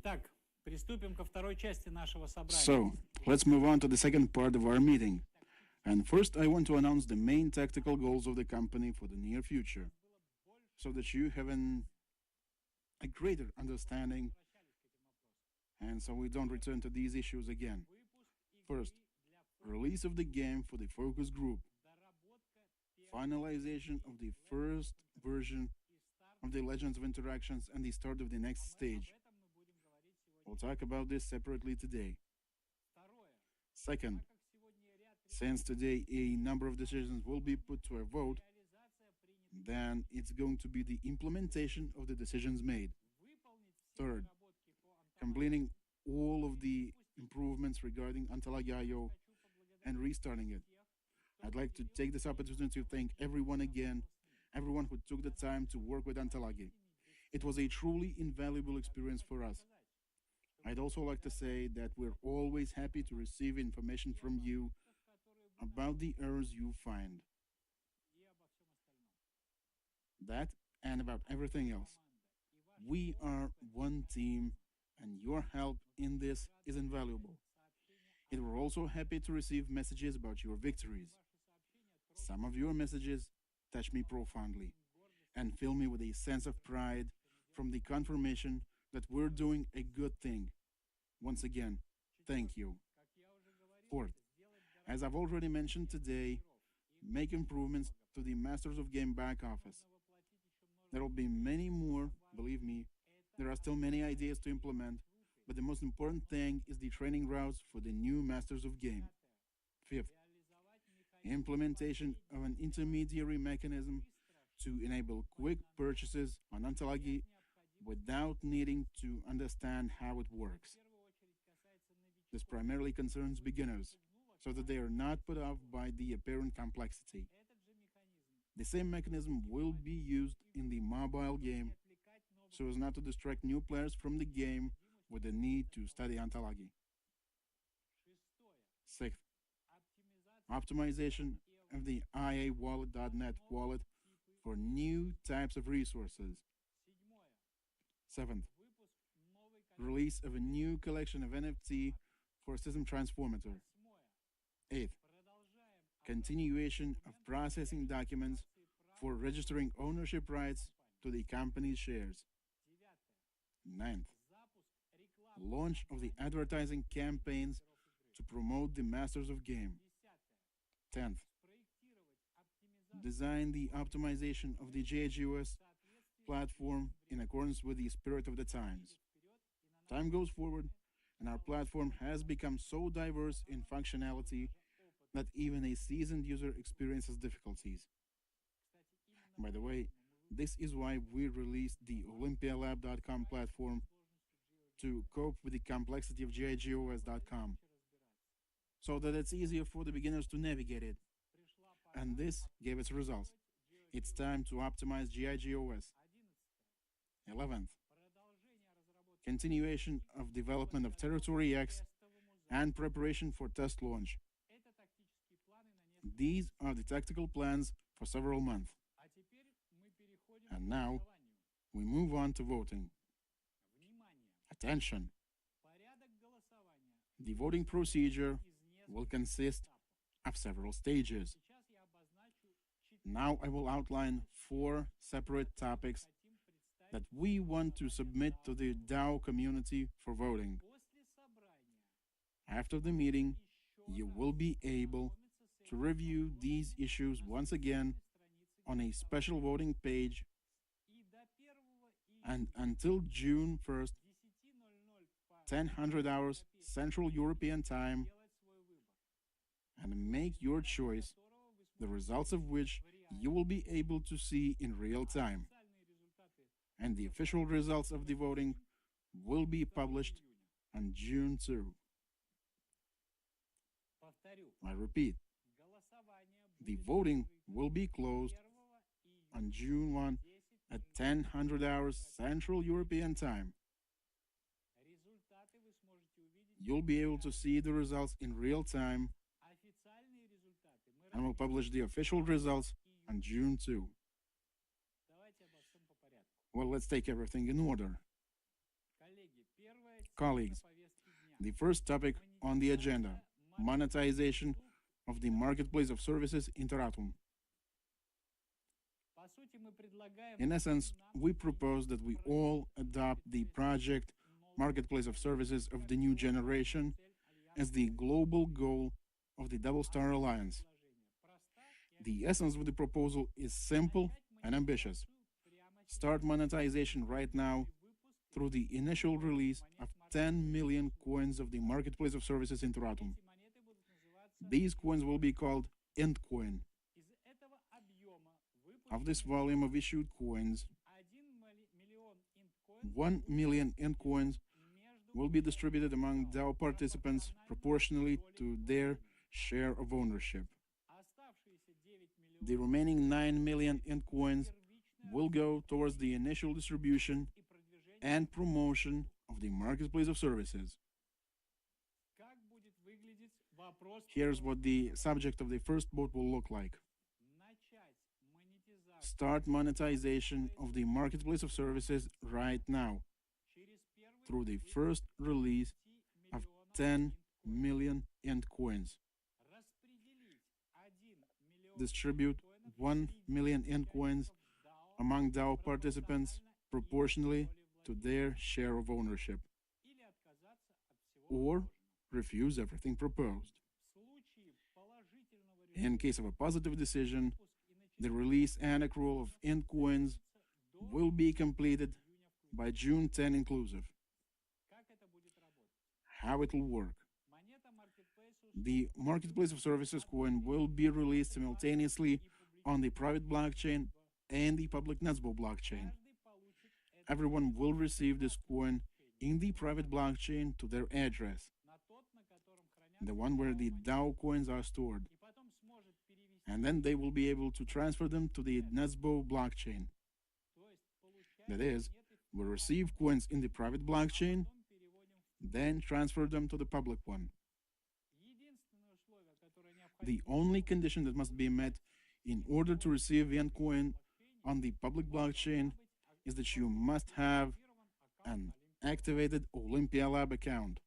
Speaker 1: Итак, приступим ко второй части нашего собрания.
Speaker 3: So, let's move on to the second part of our meeting. And first, I want to announce the main tactical goals of the company for the near future, so that you have a greater understanding and so we don't return to these issues again. First, release of the game for the focus group, finalization of the first version of the Legends of Interactions, and the start of the next stage. We'll talk about this separately today. Second, since today a number of decisions will be put to a vote, then it's going to be the implementation of the decisions made. Third, completing all of the improvements regarding Antalagio and restarting it. I'd like to take this opportunity to thank everyone again, everyone who took the time to work with Antalagi. It was a truly invaluable experience for us. I'd also like to say that we're always happy to receive information from you about the errors you find. That and about everything else. We are one team, and your help in this is invaluable. And we're also happy to receive messages about your victories. Some of your messages touch me profoundly and fill me with a sense of pride from the confirmation that we're doing a good thing. Once again, thank you. Fourth, as I've already mentioned today, make improvements to the Masters of Game back office. There will be many more, believe me. There are still many ideas to implement, but the most important thing is the training routes for the new Masters of Game. Fifth, implementation of an intermediary mechanism to enable quick purchases on Antalagi without needing to understand how it works. This primarily concerns beginners, so that they are not put off by the apparent complexity. The same mechanism will be used in the mobile game so as not to distract new players from the game with the need to study Antalagi. Sixth, optimization of the iawallet.net wallet for new types of resources. Seventh, release of a new collection of NFT for System Transformator. Eighth, continuation of processing documents for registering ownership rights to the company's shares. Ninth, launch of the advertising campaigns to promote the Masters of Game. 10th, design the optimization of the GHGOS platform in accordance with the spirit of the times. Time goes forward, and our platform has become so diverse in functionality that even a seasoned user experiences difficulties. By the way, this is why we released the olympialab.com platform to cope with the complexity of GIGOS.com, so that it's easier for the beginners to navigate it. And this gave its results. It's time to optimize GIGOS. 11th, continuation of development of Territory X and preparation for test launch. These are the tactical plans for several months. And now, we move on to voting. Attention! The voting procedure will consist of several stages. Now I will outline 4 separate topics that we want to submit to the DAO community for voting. After the meeting, you will be able to review these issues once again on a special voting page, and until June 1st, 1000 hours Central European Time, and make your choice, the results of which you will be able to see in real time. And the official results of the voting will be published on June 2. I repeat, the voting will be closed on June 1 at 1000 hours Central European Time. You'll be able to see the results in real time, and we'll publish the official results on June 2. Well, let's take everything in order. Colleagues, the first topic on the agenda, monetization of the marketplace of services Interatum. In essence, we propose that we all adopt the project marketplace of services of the new generation as the global goal of the Double Star Alliance. The essence of the proposal is simple and ambitious. Start monetization right now through the initial release of 10 million coins of the marketplace of services Interatum. These coins will be called Intcoin. Of this volume of issued coins, 1 million Intcoins will be distributed among DAO participants proportionally to their share of ownership. The remaining 9 million Intcoins will go towards the initial distribution and promotion of the marketplace of services. Here's what the subject of the first vote will look like. Start monetization of the marketplace of services right now through the first release of 10 million Intcoins. Distribute 1 million Intcoins among DAO participants proportionally to their share of ownership, or refuse everything proposed. In case of a positive decision, the release and accrual of Intcoins will be completed by June 10 inclusive. How it will work. The Marketplace of Services coin will be released simultaneously on the private blockchain and the public Nesbo blockchain. Everyone will receive this coin in the private blockchain to their address, the one where the DAO coins are stored. And then they will be able to transfer them to the Nesbo blockchain. That is, we'll receive coins in the private blockchain, then transfer them to the public one. The only condition that must be met in order to receive Intcoin on the public blockchain is that you must have an activated Olympia Lab account.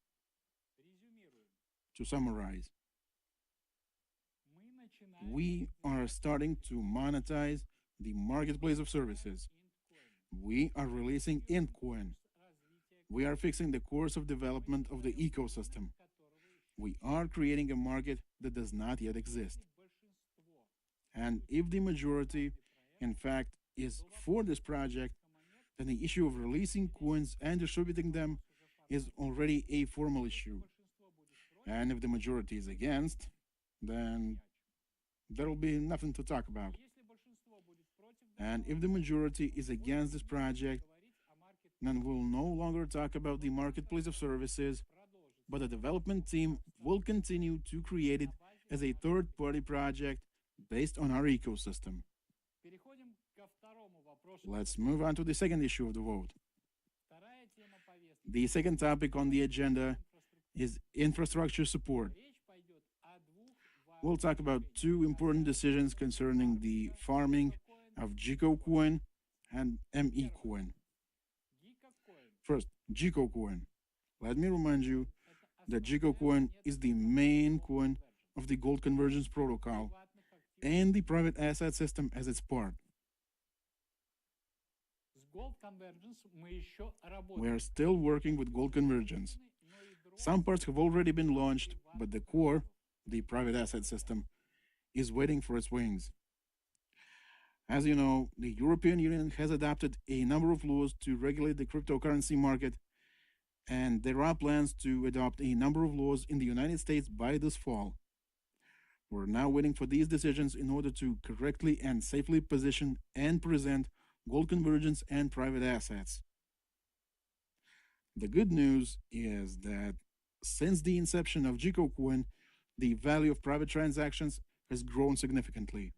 Speaker 3: To summarize, we are starting to monetize the marketplace of services. We are releasing Intcoin. We are fixing the course of development of the ecosystem. We are creating a market that does not yet exist. And if the majority, in fact, is for this project, then the issue of releasing coins and distributing them is already a formal issue. And if the majority is against, then there will be nothing to talk about. And if the majority is against this project, then we'll no longer talk about the marketplace of services, but the development team will continue to create it as a third-party project based on our ecosystem. Let's move on to the second issue of the vote. The second topic on the agenda is infrastructure support. We'll talk about two important decisions concerning the farming of GECO coin and ME coin. First, GECO coin. Let me remind you that GECO coin is the main coin of the gold convergence protocol and the private asset system as its part. We are still working with gold convergence. Some parts have already been launched, but the core, the private asset system, is waiting for its wings. As you know, the European Union has adopted a number of laws to regulate the cryptocurrency market, and there are plans to adopt a number of laws in the United States by this fall. We're now waiting for these decisions in order to correctly and safely position and present gold convergence and private assets. The good news is that since the inception of GECO coin, the value of private transactions has grown significantly.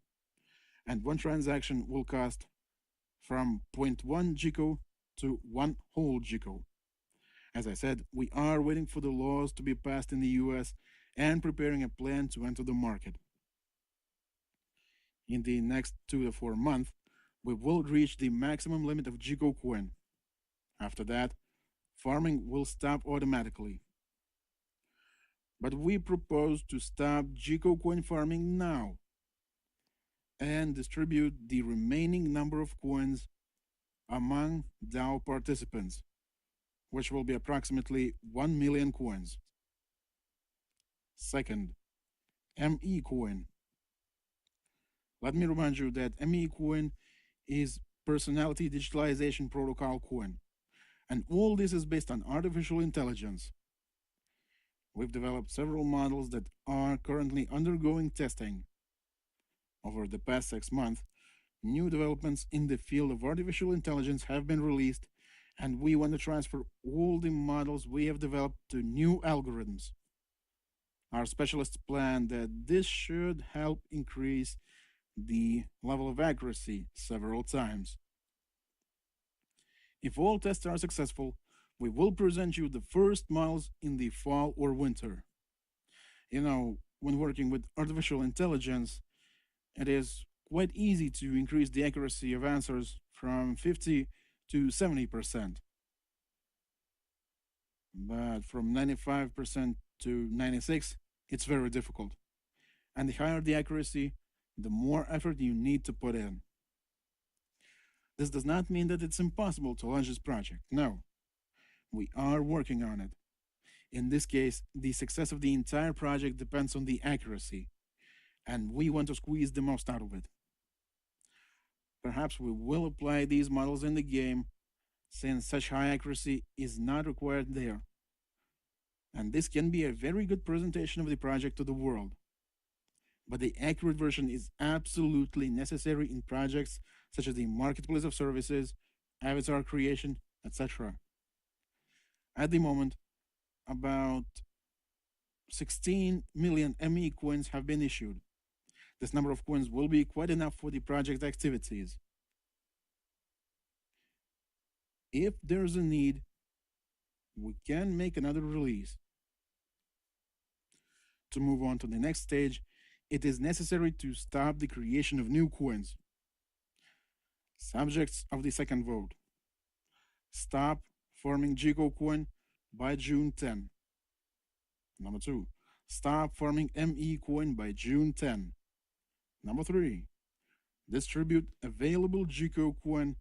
Speaker 3: And one transaction will cost from 0.1 GECO to 1 whole GECO. As I said, we are waiting for the laws to be passed in the US and preparing a plan to enter the market. In the next 2 to 4 months, we will reach the maximum limit of GECO coin. After that, farming will stop automatically. But we propose to stop Gco coin farming now and distribute the remaining number of coins among DAO participants, which will be approximately 1 million coins. Second, ME coin. Let me remind you that ME coin is Personality Digitalization Protocol coin, and all this is based on artificial intelligence. We've developed several models that are currently undergoing testing. Over the past 6 months, new developments in the field of artificial intelligence have been released, and we want to transfer all the models we have developed to new algorithms. Our specialists plan that this should help increase the level of accuracy several times. If all tests are successful, we will present you the first models in the fall or winter. When working with artificial intelligence, it is quite easy to increase the accuracy of answers from 50 to 70%. But from 95% to 96, it's very difficult. And the higher the accuracy, the more effort you need to put in. This does not mean that it's impossible to launch this project. No, we are working on it. In this case, the success of the entire project depends on the accuracy, and we want to squeeze the most out of it. Perhaps we will apply these models in the game, since such high accuracy is not required there. And this can be a very good presentation of the project to the world. But the accurate version is absolutely necessary in projects such as the marketplace of services, avatar creation, etc. At the moment, about 16 million ME coins have been issued. This number of coins will be quite enough for the project activities. If there's a need, we can make another release. To move on to the next stage, it is necessary to stop the creation of new coins. Subjects of the second vote. Stop farming Gco coin by June 10. Number 2. Stop farming ME coin by June 10. Number 3. Distribute available Gco coin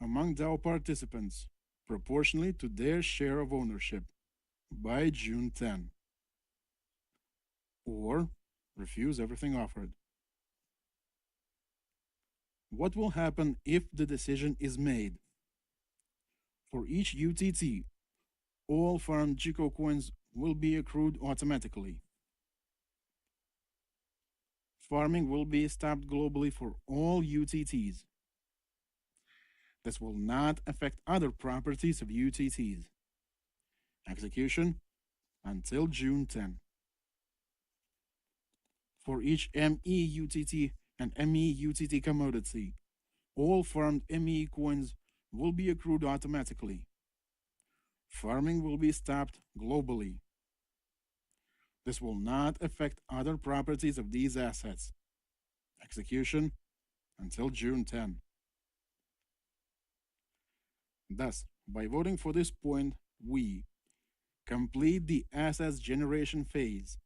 Speaker 3: among DAO participants proportionally to their share of ownership by June 10. Or refuse everything offered. What will happen if the decision is made? For each UTT, all farmed Gco coins will be accrued automatically. Farming will be stopped globally for all UTTs. This will not affect other properties of UTTs. Execution until June 10. For each ME UTT and ME UTT commodity, all farmed ME coins will be accrued automatically. Farming will be stopped globally. This will not affect other properties of these assets. Execution until June 10. Thus, by voting for this point, we complete the assets generation phase,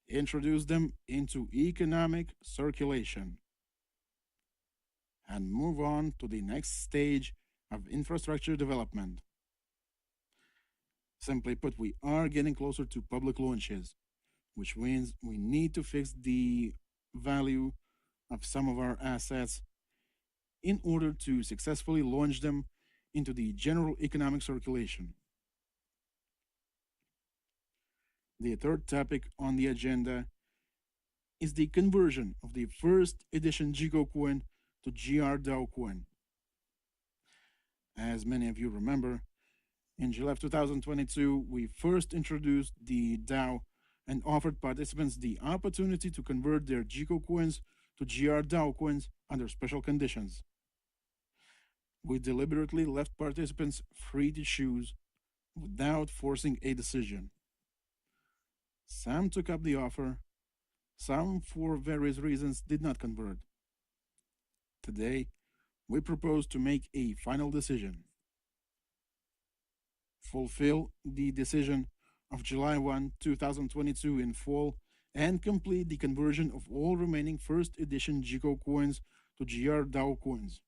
Speaker 3: introduce them into economic circulation, and move on to the next stage of infrastructure development. Simply put, we are getting closer to public launches, which means we need to fix the value of some of our assets in order to successfully launch them into the general economic circulation. The third topic on the agenda is the conversion of the first edition Gco coin to GR DAO coin. As many of you remember, in July of 2022, we first introduced the DAO and offered participants the opportunity to convert their Gco coins to GR DAO coins under special conditions. We deliberately left participants free to choose without forcing a decision. Some took up the offer, some, for various reasons, did not convert. Today, we propose to make a final decision. fulfill the decision of July 1, 2022 in full and complete the conversion of all remaining first edition GCO coins to GR DAO coins.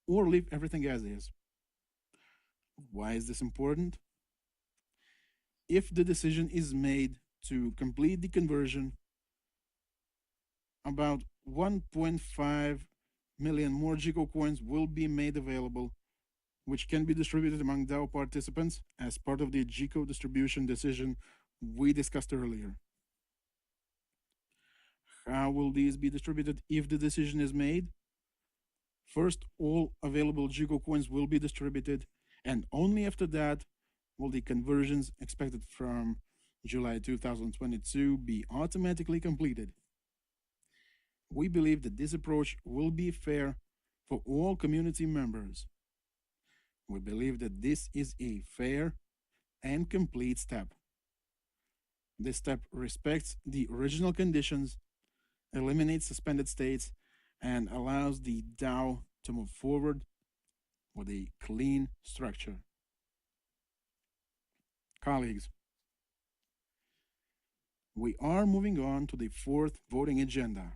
Speaker 3: Or leave everything as is. Why is this important? If the decision is made to complete the conversion, about 1.5 million more GCO coins will be made available, which can be distributed among DAO participants as part of the GCO distribution decision we discussed earlier. How will these be distributed if the decision is made? First, all available GCO coins will be distributed, and only after that will the conversions expected from July 2022 be automatically completed. We believe that this approach will be fair for all community members. We believe that this is a fair and complete step. This step respects the original conditions, eliminates suspended states, and allows the DAO to move forward with a clean structure. Colleagues, we are moving on to the fourth voting agenda.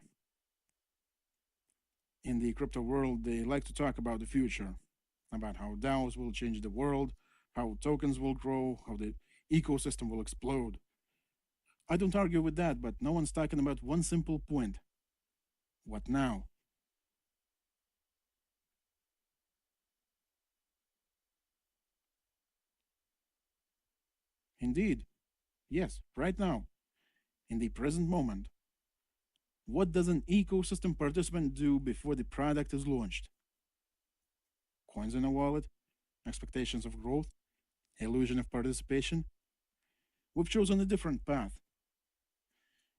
Speaker 3: In the crypto world, they like to talk about the future, about how DAOs will change the world, how tokens will grow, how the ecosystem will explode. I don't argue with that, but no one's talking about one simple point. What now? Indeed, yes, right now, in the present moment. What does an ecosystem participant do before the product is launched? Coins in a wallet, expectations of growth, illusion of participation. We've chosen a different path.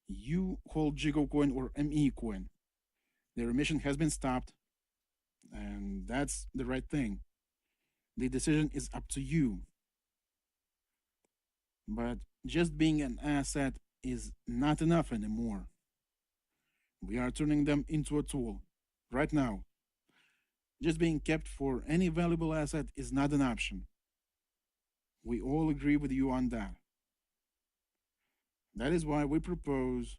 Speaker 3: You hold GCO coin or ME coin. Their emission has been stopped, and that's the right thing. The decision is up to you. But just being an asset is not enough anymore. We are turning them into a tool right now. Just being kept for any valuable asset is not an option. We all agree with you on that. That is why we propose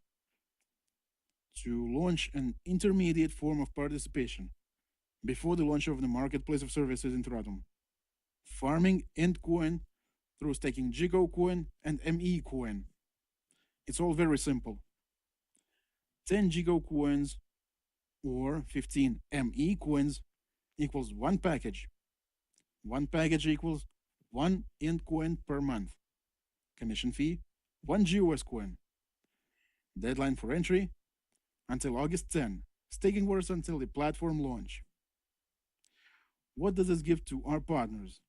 Speaker 3: to launch an intermediate form of participation before the launch of the marketplace of services in Tratum. Farming end coin through staking GCO coin and ME coin. It's all very simple. 10 GCO coins or 15 ME coins equals one package. One package equals one end coin per month. Commission fee, one GOS coin. Deadline for entry until August 10. Staking works until the platform launch. What does this give to our partners?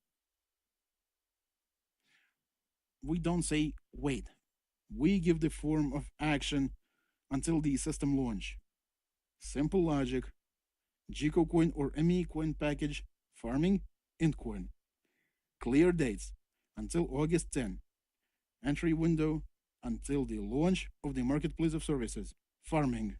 Speaker 3: We don't say wait. We give the form of action until the system launch. Simple logic. GCO coin or ME coin package, farming, end coin. Clear dates until August 10. Entry window until the launch of the marketplace of services, farming.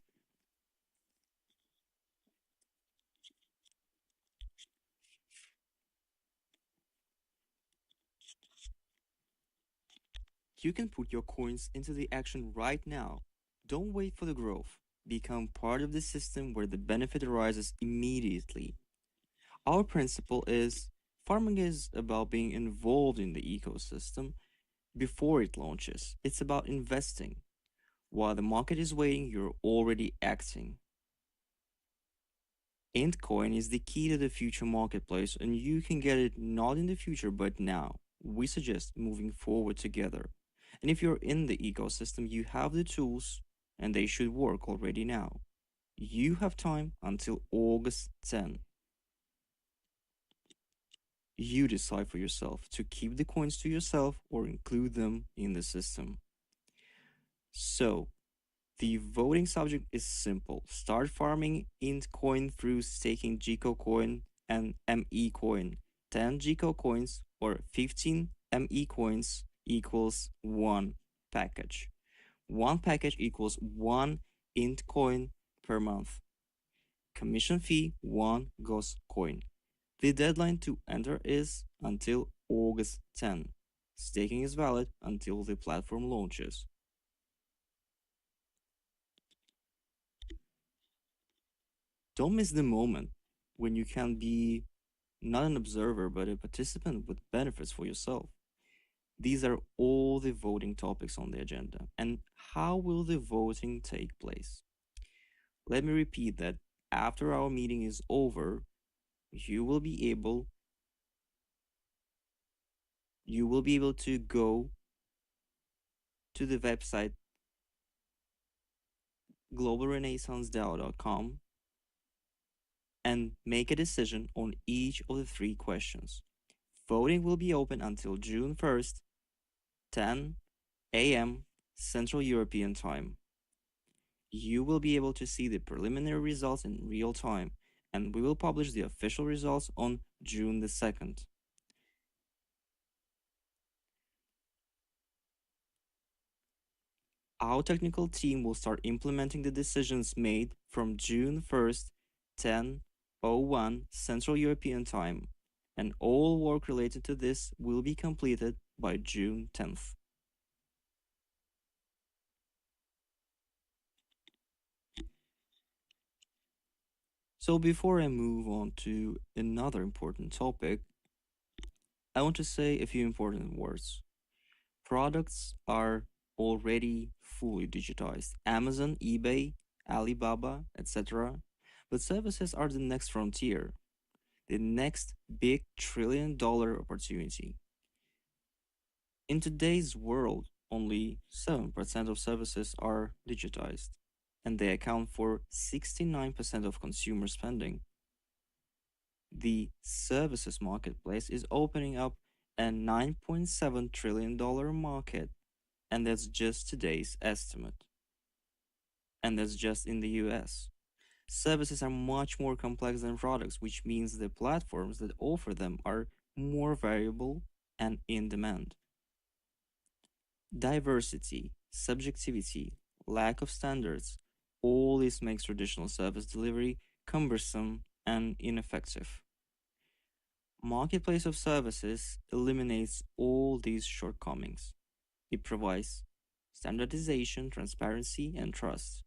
Speaker 2: You can put your coins into the action right now. Don't wait for the growth. Become part of the system where the benefit arises immediately. Our principle is farming is about being involved in the ecosystem before it launches. It's about investing. While the market is waiting, you're already acting. Endcoin is the key to the future marketplace, and you can get it not in the future but now. We suggest moving forward together. And if you're in the ecosystem, you have the tools, and they should work already now. You have time until August 10. You decide for yourself to keep the coins to yourself or include them in the system. So, the voting subject is simple. Start farming int coin through staking GCO coin and ME coin. 10 GCO coins or 15 ME coins equals one package. One package equals one int coin per month. Commission fee, one GOS coin. The deadline to enter is until August 10. Staking is valid until the platform launches. Don't miss the moment when you can be not an observer but a participant with benefits for yourself. These are all the voting topics on the agenda. And how will the voting take place? Let me repeat that after our meeting is over, you will be able to go to the website globalrenaissancedao.com and make a decision on each of the 3 questions. Voting will be open until June 1st, 10 a.m. Central European Time. You will be able to see the preliminary results in real time, and we will publish the official results on June the 2nd. Our technical team will start implementing the decisions made from June 1st, 10:01 Central European Time, and all work related to this will be completed by June 10th. So before I move on to another important topic, I want to say a few important words. Products are already fully digitized. Amazon, eBay, Alibaba, etc. But services are the next frontier, the next big trillion-dollar opportunity. In today's world, only 7% of services are digitized, and they account for 69% of consumer spending. The services marketplace is opening up a $9.7 trillion market, and that's just today's estimate. And that's just in the US. Services are much more complex than products, which means the platforms that offer them are more variable and in demand. Diversity, subjectivity, lack of standards, all this makes traditional service delivery cumbersome and ineffective. Marketplace of Services eliminates all these shortcomings. It provides standardization, transparency, and trust.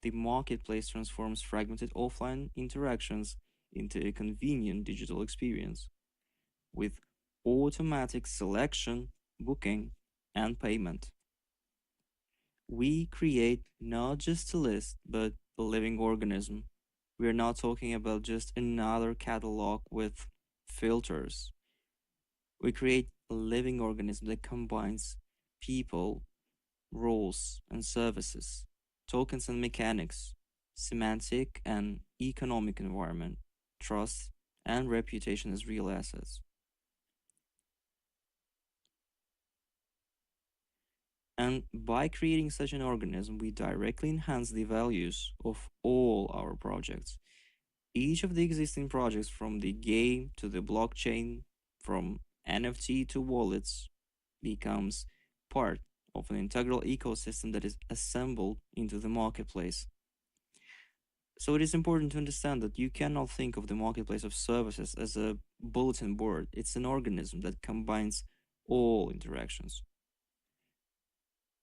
Speaker 2: The marketplace transforms fragmented offline interactions into a convenient digital experience with automatic selection, booking, and payment. We create not just a list, but a living organism. We are not talking about just another catalog with filters. We create a living organism that combines people, roles, and services, tokens and mechanics, semantic and economic environment, trust, and reputation as real assets. And by creating such an organism, we directly enhance the values of all our projects. Each of the existing projects, from the game to the blockchain, from NFT to wallets, becomes part of an integral ecosystem that is assembled into the marketplace. So it is important to understand that you cannot think of the marketplace of services as a bulletin board. It's an organism that combines all interactions.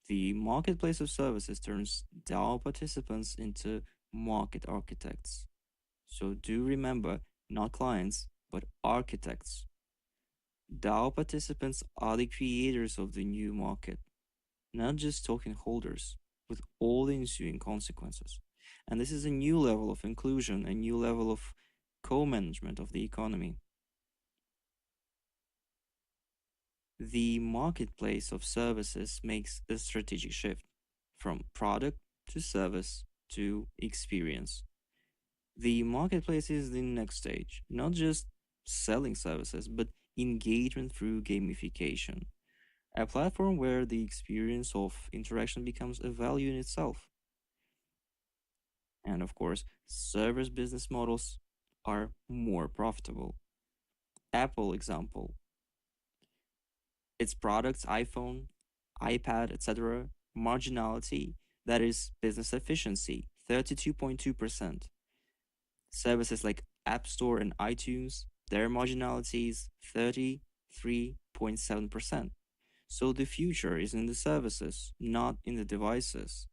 Speaker 2: The marketplace of services turns DAO participants into market architects. So do remember, not clients, but architects. DAO participants are the creators of the new market, not just token holders, with all the ensuing consequences. And this is a new level of inclusion, a new level of co-management of the economy. The marketplace of services makes a strategic shift from product to service to experience. The marketplace is the next stage, not just selling services, but engagement through gamification. A platform where the experience of interaction becomes a value in itself. And of course, service business models are more profitable. Apple example. Its products, iPhone, iPad, etc., marginality, that is business efficiency, 32.2%. Services like App Store and iTunes, their marginality is 30, 3.7%. So the future is in the services, not in the devices.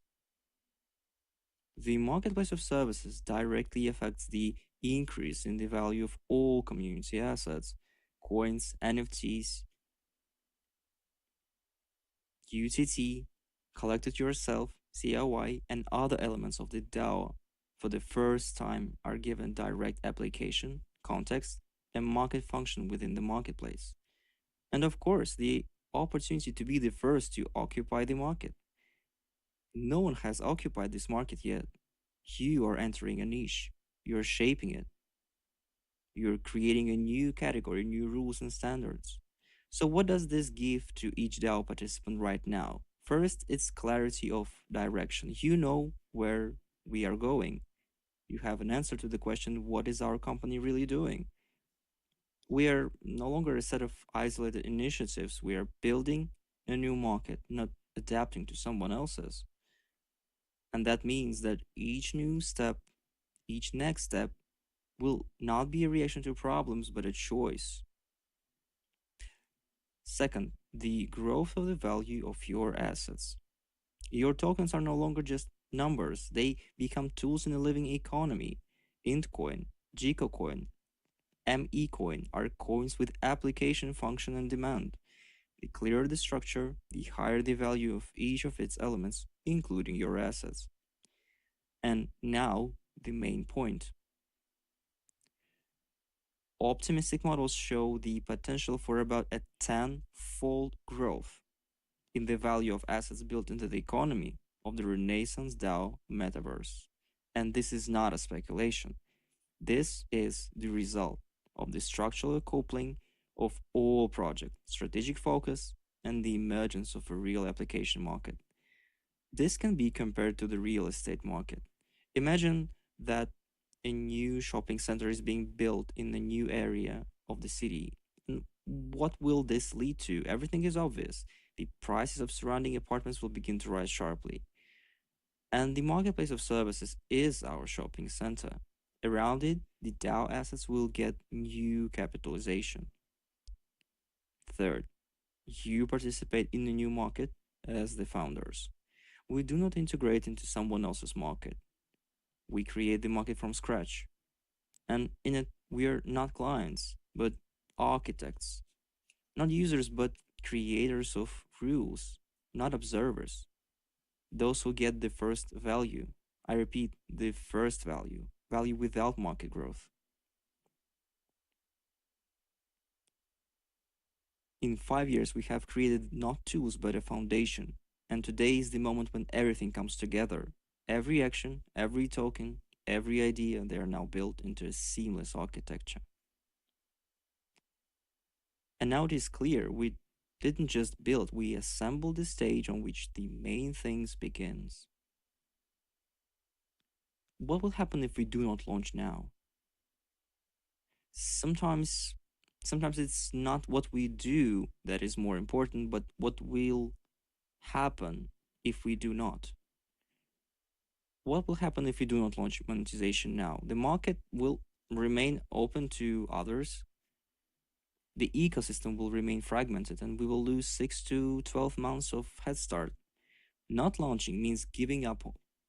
Speaker 2: The marketplace of services directly affects the increase in the value of all community assets, coins, NFTs, UTT, collected yourself, COI, and other elements of the DAO for the first time are given direct application, context, and market function within the marketplace. And of course, the opportunity to be the first to occupy the market. No one has occupied this market yet. You are entering a niche. You're shaping it. You're creating a new category, new rules and standards. So, what does this give to each DAO participant right now? First, it's clarity of direction. You know where we are going. You have an answer to the question, what is our company really doing? We are no longer a set of isolated initiatives. We are building a new market, not adapting to someone else's. And that means that each new step, each next step, will not be a reaction to problems, but a choice. Second, the growth of the value of your assets. Your tokens are no longer just numbers, they become tools in a living economy. Intcoin, GecoCoin, MECoin are coins with application, function, and demand. The clearer the structure, the higher the value of each of its elements, including your assets. And now, the main point. Optimistic models show the potential for about a 10-fold growth in the value of assets built into the economy of the Renaissance DAO metaverse. And this is not a speculation. This is the result of the structural coupling of all projects, strategic focus, and the emergence of a real application market. This can be compared to the real estate market. Imagine that a new shopping center is being built in a new area of the city. And what will this lead to? Everything is obvious. The prices of surrounding apartments will begin to rise sharply. And the marketplace of services is our shopping center. Around it, the DAO assets will get new capitalization. Third, you participate in the new market as the founders. We do not integrate into someone else's market. We create the market from scratch. And in it, we are not clients, but architects. Not users, but creators of rules, not observers. Those who get the first value. I repeat, the first value. Value without market growth. In 5 years, we have created not tools, but a foundation. And today is the moment when everything comes together. Every action, every token, every idea, they are now built into a seamless architecture. And now it is clear, we didn't just build, we assembled the stage on which the main things begins. What will happen if we do not launch now? Sometimes it's not what we do that is more important, but what will happen if we do not. What will happen if we do not launch monetization now? The market will remain open to others. The ecosystem will remain fragmented and we will lose 6 to 12 months of head start. Not launching means giving up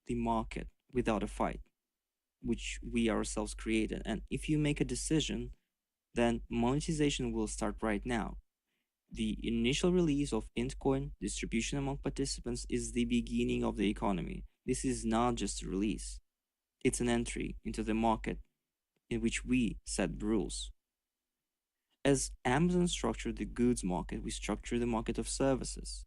Speaker 2: the market without a fight, which we ourselves created. And if you make a decision, then monetization will start right now. The initial release of Intcoin distribution among participants is the beginning of the economy. This is not just a release. It's an entry into the market in which we set rules. As Amazon structured the goods market, we structure the market of services.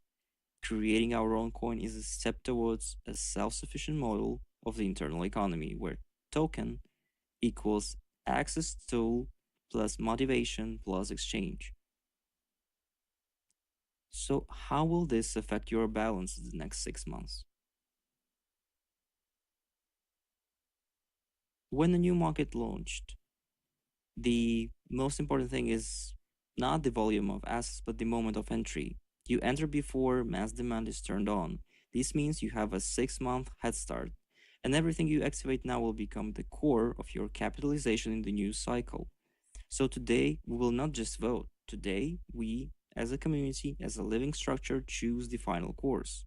Speaker 2: Creating our own coin is a step towards a self-sufficient model of the internal economy, where token equals access tool plus motivation plus exchange. So how will this affect your balance in the next 6 months? When the new market launched, the most important thing is not the volume of assets, but the moment of entry. You enter before mass demand is turned on. This means you have a 6-month head start, and everything you activate now will become the core of your capitalization in the new cycle. So today, we will not just vote Today, we, as a community, as a living structure, choose the final course.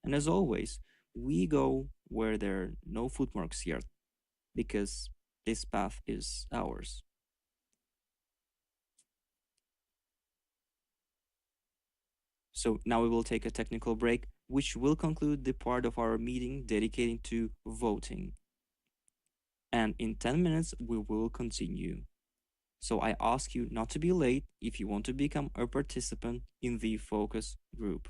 Speaker 2: And as always, we go where there are no footmarks yet, because this path is ours. So now we will take a technical break, which will conclude the part of our meeting dedicated to voting. And in 10 minutes, we will continue. So I ask you not to be late if you want to become a participant in the focus group.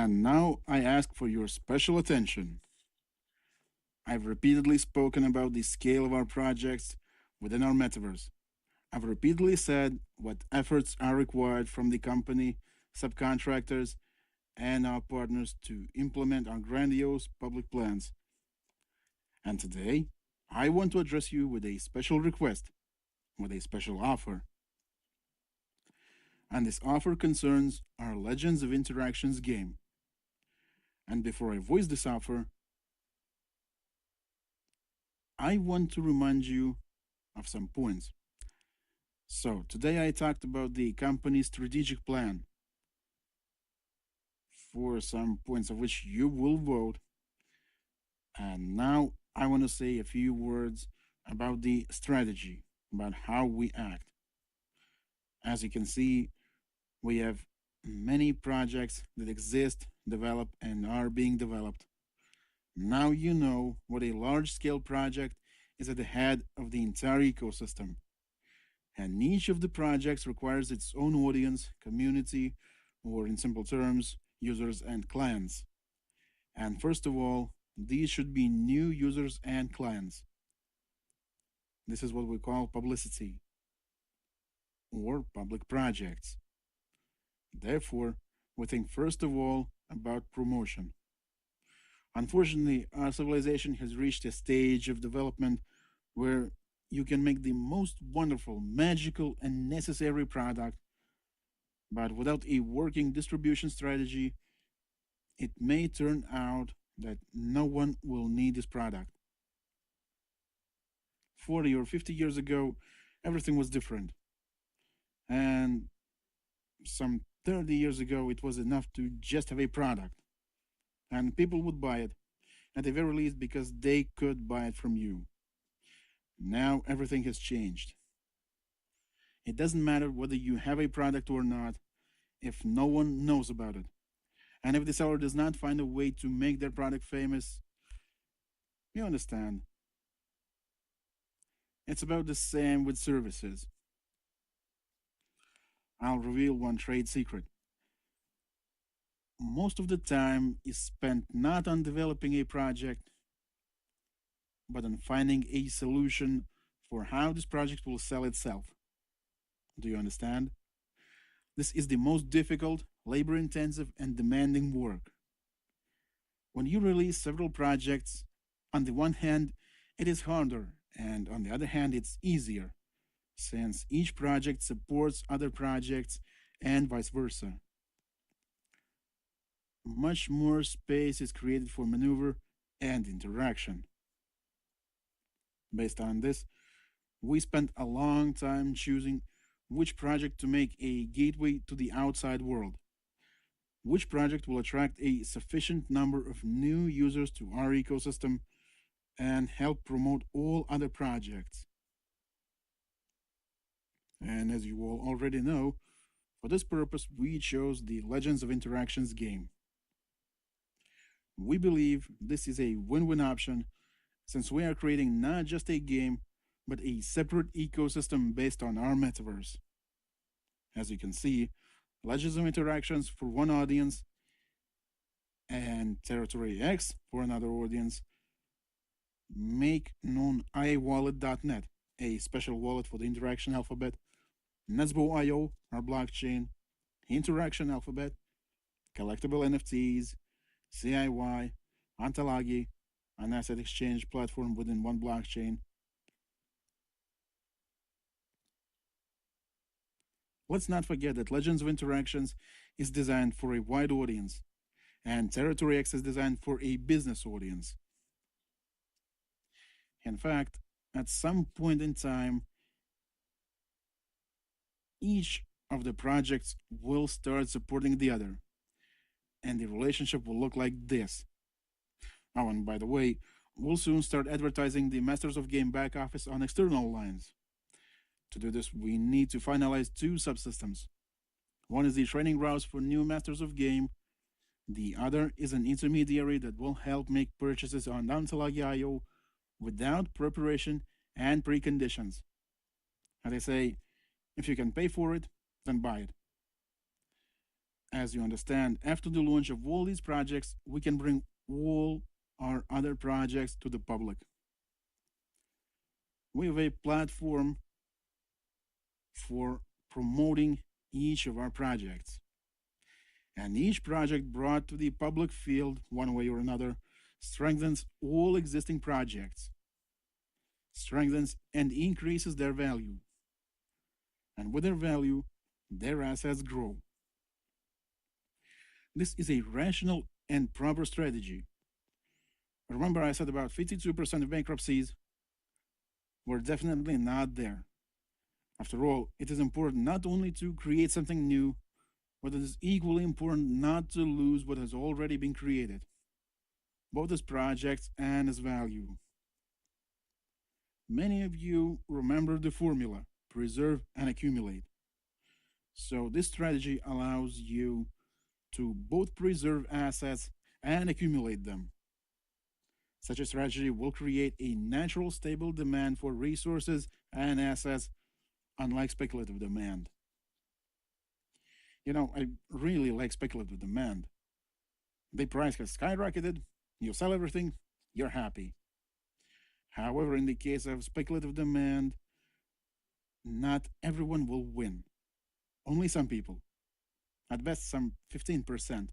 Speaker 3: And now I ask for your special attention. I've repeatedly spoken about the scale of our projects within our metaverse. I've repeatedly said what efforts are required from the company, subcontractors, and our partners to implement our grandiose public plans. And today, I want to address you with a special request, with a special offer. And this offer concerns our Legends of Interactions game. And before I voice this offer, I want to remind you of some points. So, today I talked about the company's strategic plan, for some points of which you will vote. And now I want to say a few words about the strategy, about how we act. As you can see, we have many projects that exist, develop, and are being developed. Now you know what a large scale project is at the head of the entire ecosystem. And each of the projects requires its own audience, community, or in simple terms, users and clients. And first of all, these should be new users and clients. This is what we call publicity or public projects. Therefore, we think first of all about promotion. Unfortunately, our civilization has reached a stage of development where you can make the most wonderful, magical, and necessary product, but without a working distribution strategy, it may turn out that no one will need this product. 40 or 50 years ago, everything was different. And some 30 years ago, it was enough to just have a product. And people would buy it, at the very least, because they could buy it from you. Now everything has changed. It doesn't matter whether you have a product or not if no one knows about it. And if the seller does not find a way to make their product famous, you understand. It's about the same with services. I'll reveal one trade secret. Most of the time is spent not on developing a project, but on finding a solution for how this project will sell itself. Do you understand? This is the most difficult, labor intensive, and demanding work. When you release several projects, on the one hand, it is harder, and on the other hand, it's easier, since each project supports other projects and vice versa. Much more space is created for maneuver and interaction. Based on this, we spent a long time choosing which project to make a gateway to the outside world, which project will attract a sufficient number of new users to our ecosystem and help promote all other projects. And as you all already know, for this purpose, we chose the Legends of Interactions game. We believe this is a win-win option since we are creating not just a game, but a separate ecosystem based on our metaverse. As you can see, Legends of Interactions for one audience and Territory X for another audience make known iWallet.net, a special wallet for the interaction alphabet, Nesbo.io, our blockchain, Interaction Alphabet, collectible NFTs, CIY, Antalagi, an asset exchange platform within one blockchain. Let's not forget that Legends of Interactions is designed for a wide audience, and Territory X is designed for a business audience. In fact, at some point in time, each of the projects will start supporting the other, and the relationship will look like this. Oh, and by the way, we'll soon start advertising the Masters of Game back office on external lines. To do this, we need to finalize two subsystems. One is the training routes for new Masters of Game. The other is an intermediary that will help make purchases on Antalagi.io without preparation and preconditions. As I say, if you can pay for it, then buy it. as you understand, after the launch of all these projects, we can bring all our other projects to the public. We have a platform for promoting each of our projects. And each project brought to the public field, one way or another, strengthens all existing projects, strengthens and increases their value. And with their value, their assets grow. This is a rational and proper strategy. Remember, I said about 52% of bankruptcies were definitely not there. After all, it is important not only to create something new, but it is equally important not to lose what has already been created, both as projects and as value. Many of you remember the formula preserve and accumulate. So, this strategy allows you to both preserve assets and accumulate them. Such a strategy will create a natural, stable demand for resources and assets, unlike speculative demand. I really like speculative demand. The price has skyrocketed, you sell everything, you're happy. However, in the case of speculative demand, not everyone will win. Only some people. At best, some 15%.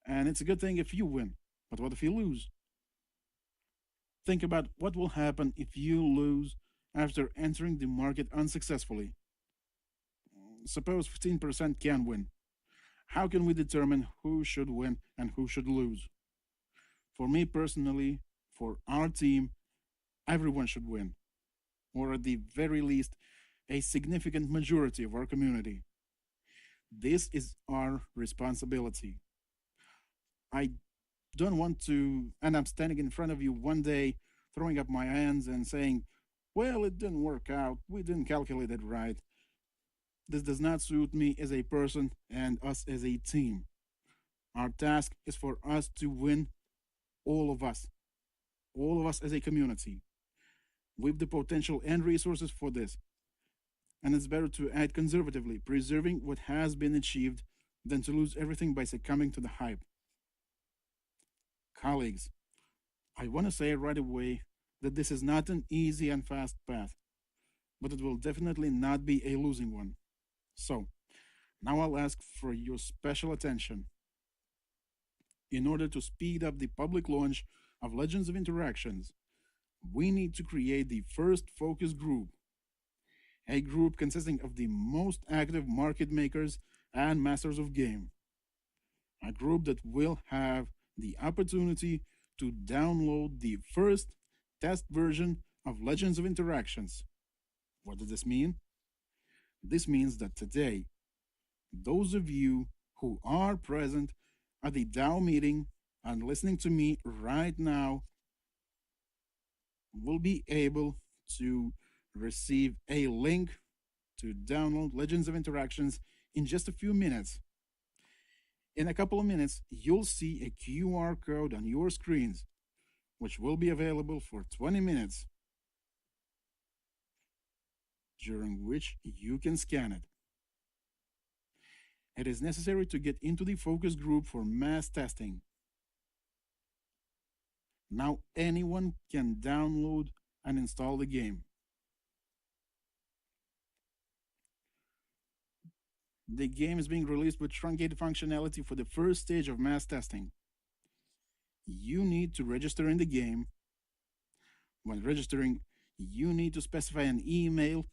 Speaker 3: And it's a good thing if you win. But what if you lose? Think about what will happen if you lose after entering the market unsuccessfully. Suppose 15% can win. How can we determine who should win and who should lose? For me personally, for our team, everyone should win, or at the very least, a significant majority of our community. This is our responsibility. I don't want to end up standing in front of you one day, throwing up my hands and saying, well, it didn't work out, we didn't calculate it right. This does not suit me as a person and us as a team. Our task is for us to win, all of us as a community. We have the potential and resources for this. And it's better to act conservatively, preserving what has been achieved, than to lose everything by succumbing to the hype. Colleagues, I want to say right away that this is not an easy and fast path, but it will definitely not be a losing one. So, now I'll ask for your special attention. In order to speed up the public launch of Legends of Interactions, we need to create the first focus group, a group consisting of the most active market makers and masters of game, a group that will have the opportunity to download the first test version of Legends of Interactions. What does this mean? This means that today, those of you who are present at the DAO meeting and listening to me right now will be able to receive a link to download Legends of Interactions in just a few minutes. In a couple of minutes, you'll see a QR code on your screens, which will be available for 20 minutes, during which you can scan it. It is necessary to get into the focus group for mass testing. Now anyone can download and install the game. The game is being released with truncated functionality for the first stage of mass testing. You need to register in the game. When registering, you need to specify an email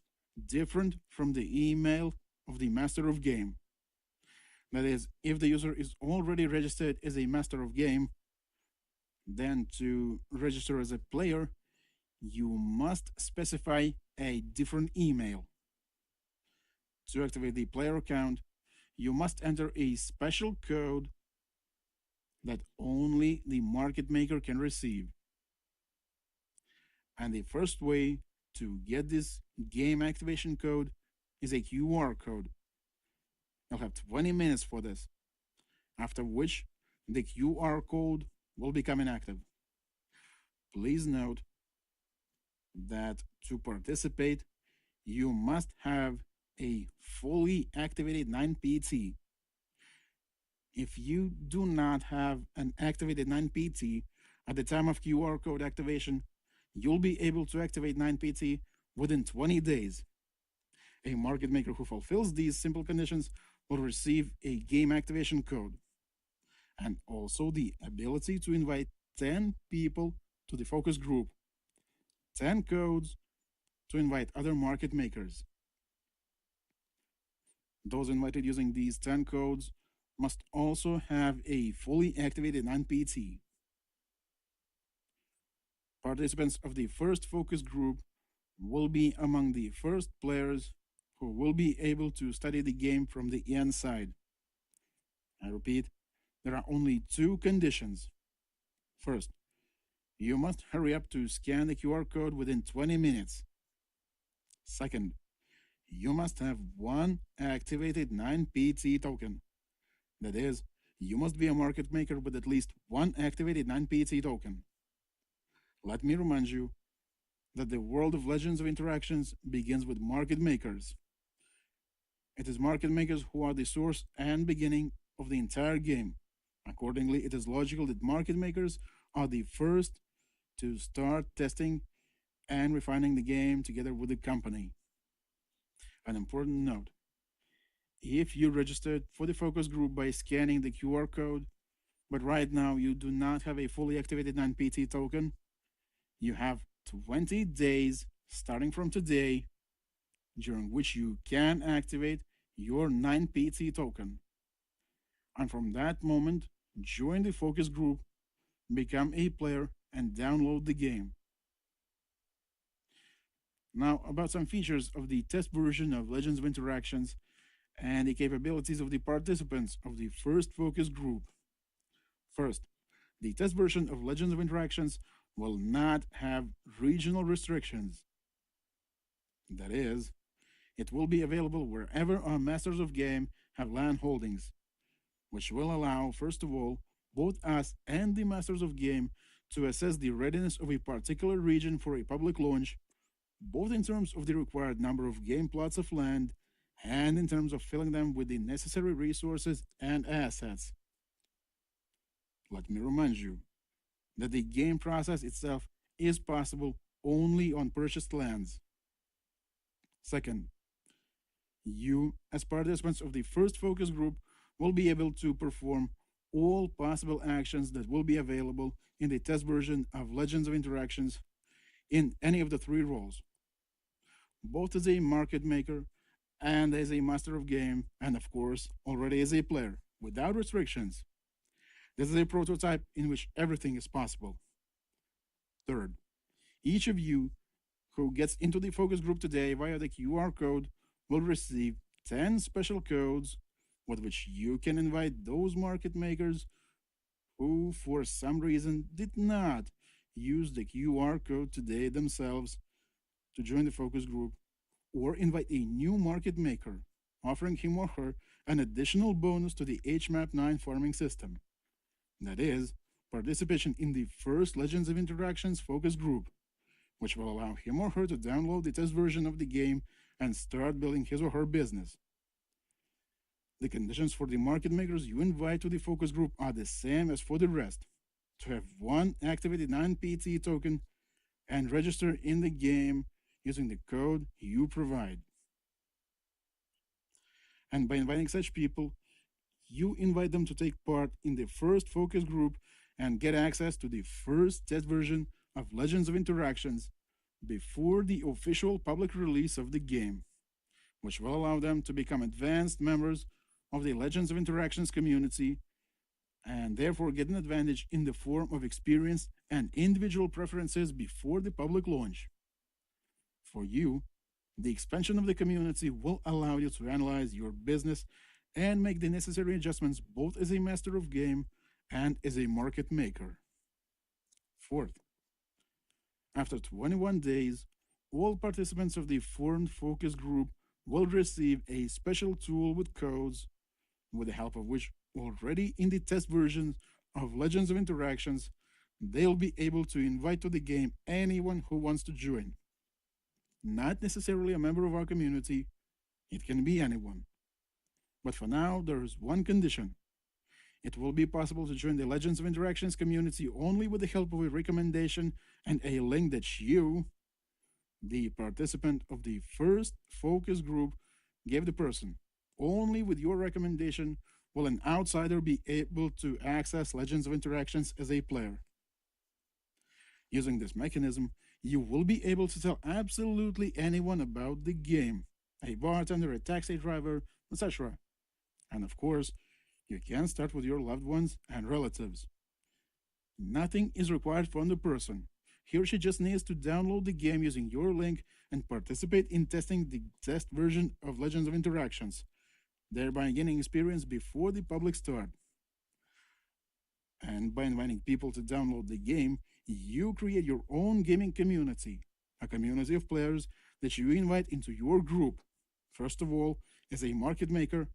Speaker 3: different from the email of the master of game. That is, if the user is already registered as a master of game, then to register as a player, you must specify a different email. To activate the player account, you must enter a special code that only the market maker can receive. And the first way to get this game activation code is a QR code. You'll have 20 minutes for this, after which the QR code will become inactive. Please note that to participate, you must have a fully activated 9PT. If you do not have an activated 9PT at the time of QR code activation, you'll be able to activate 9PT within 20 days. A market maker who fulfills these simple conditions will receive a game activation code and also the ability to invite 10 people to the focus group, 10 codes to invite other market makers. Those invited using these 10 codes must also have a fully activated 9PT. Participants of the first focus group will be among the first players who will be able to study the game from the inside. I repeat, there are only two conditions. First, you must hurry up to scan the QR code within 20 minutes. Second, you must have one activated 9PT token. That is, you must be a market maker with at least one activated 9PT token. Let me remind you that the world of Legends of Interactions begins with market makers. It is market makers who are the source and beginning of the entire game. Accordingly, it is logical that market makers are the first to start testing and refining the game together with the company. An important note: if you registered for the focus group by scanning the QR code, but right now you do not have a fully activated 9PT token, you have 20 days starting from today during which you can activate your 9PT token. And from that moment, join the focus group, become a player, and download the game. Now, about some features of the test version of Legends of Interactions and the capabilities of the participants of the first focus group. First, the test version of Legends of Interactions will not have regional restrictions. That is, it will be available wherever our masters of game have land holdings, which will allow, first of all, both us and the masters of game to assess the readiness of a particular region for a public launch, both in terms of the required number of game plots of land and in terms of filling them with the necessary resources and assets. Let me remind you that the game process itself is possible only on purchased lands. Second, you, as participants of the first focus group, will be able to perform all possible actions that will be available in the test version of Legends of Interactions in any of the three roles, both as a market maker and as a master of game, and of course, already as a player, without restrictions. This is a prototype in which everything is possible. Third, each of you who gets into the focus group today via the QR code will receive 10 special codes with which you can invite those market makers who, for some reason, did not use the QR code today themselves to join the focus group, or invite a new market maker, offering him or her an additional bonus to the HMAP 9 farming system. That is, participation in the first Legends of Interactions focus group, which will allow him or her to download the test version of the game and start building his or her business. The conditions for the market makers you invite to the focus group are the same as for the rest: to have one activated 9PT token and register in the game using the code you provide. And by inviting such people, you invite them to take part in the first focus group and get access to the first test version of Legends of Interactions before the official public release of the game, which will allow them to become advanced members of the Legends of Interactions community and therefore get an advantage in the form of experience and individual preferences before the public launch. For you, the expansion of the community will allow you to analyze your business and make the necessary adjustments both as a master of game and as a market maker. Fourth, after 21 days, all participants of the formed focus group will receive a special tool with codes, with the help of which already in the test version of Legends of Interactions, they'll be able to invite to the game anyone who wants to join. Not necessarily a member of our community, It can be anyone. But for now, there is one condition. It will be possible to join the Legends of Interactions community only with the help of a recommendation and a link that you, the participant of the first focus group, gave the person. Only with your recommendation will an outsider be able to access Legends of Interactions as a player. Using this mechanism, you will be able to tell absolutely anyone about the game, a bartender, a taxi driver, etc. And of course, you can start with your loved ones and relatives. Nothing is required from the person. He or she just needs to download the game using your link and participate in testing the test version of Legends of Interactions, thereby gaining experience before the public start. And by inviting people to download the game, you create your own gaming community, a community of players that you invite into your group, first of all, as a market maker,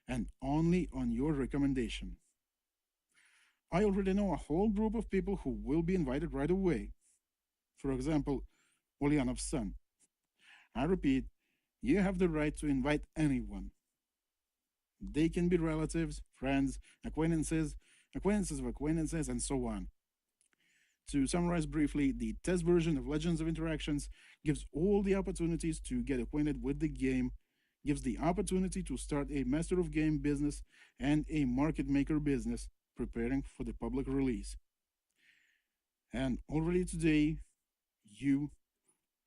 Speaker 3: and only on your recommendation. I already know a whole group of people who will be invited right away. For example, Ulyanov's son. I repeat, you have the right to invite anyone. They can be relatives, friends, acquaintances, acquaintances of acquaintances, and so on. To summarize briefly, the test version of Legends of Interactions gives all the opportunities to get acquainted with the game, gives the opportunity to start a master of game business and a market maker business, preparing for the public release. And already today, you,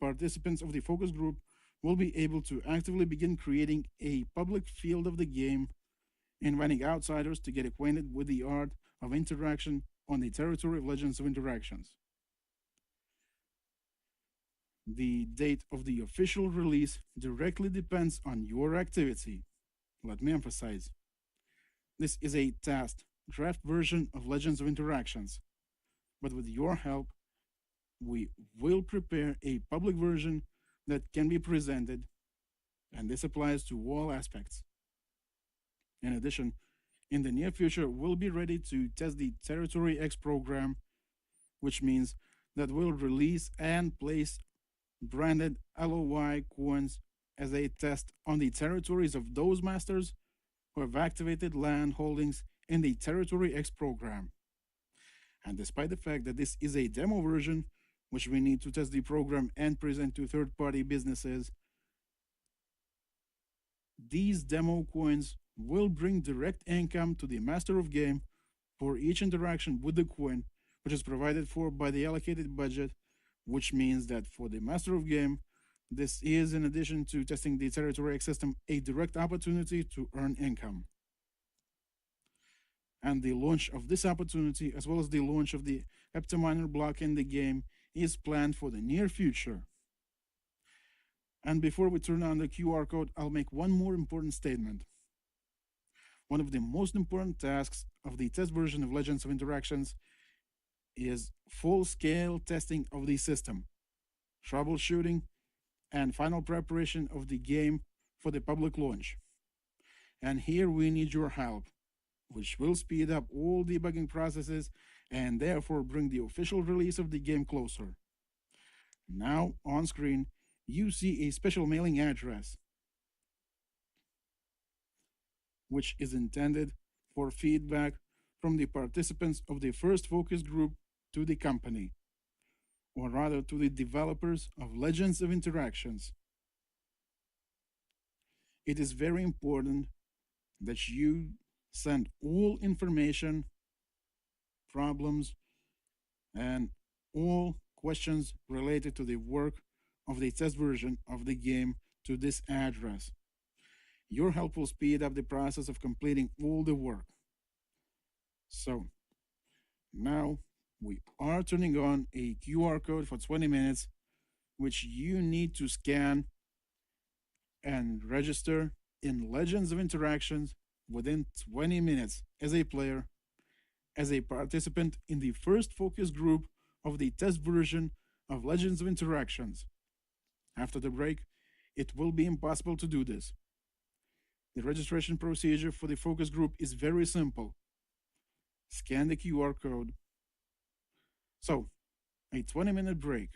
Speaker 3: participants of the focus group, will be able to actively begin creating a public field of the game, inviting outsiders to get acquainted with the art of interaction on the territory of Legends of Interactions. The date of the official release directly depends on your activity. Let me emphasize. This is a test, draft version of Legends of Interactions, but with your help, we will prepare a public version that can be presented, and this applies to all aspects. In addition, in the near future, we'll be ready to test the Territory X program, which means that we'll release and place branded LOI coins as a test on the territories of those masters who have activated land holdings in the Territory X program. And despite the fact that this is a demo version, which we need to test the program and present to third-party businesses, these demo coins will bring direct income to the master of game for each interaction with the coin, which is provided for by the allocated budget, which means that for the master of game, this is, in addition to testing the Territory X system, a direct opportunity to earn income. And the launch of this opportunity, as well as the launch of the heptaminer block in the game, is planned for the near future. And before we turn on the QR code, I'll make one more important statement. One of the most important tasks of the test version of Legends of Interactions is full-scale testing of the system, troubleshooting, and final preparation of the game for the public launch. And here we need your help, which will speed up all debugging processes and therefore bring the official release of the game closer. Now, on screen, you see a special mailing address, which is intended for feedback from the participants of the first focus group to the company, or rather to the developers of Legends of Interactions. It is very important that you send all information, problems, and all questions related to the work of the test version of the game to this address. Your help will speed up the process of completing all the work. So, now we are turning on a QR code for 20 minutes, which you need to scan and register in Legends of Interactions within 20 minutes as a player, as a participant in the first focus group of the test version of Legends of Interactions. After the break, it will be impossible to do this. The registration procedure for the focus group is very simple. Scan the QR code. So, a 20-minute break.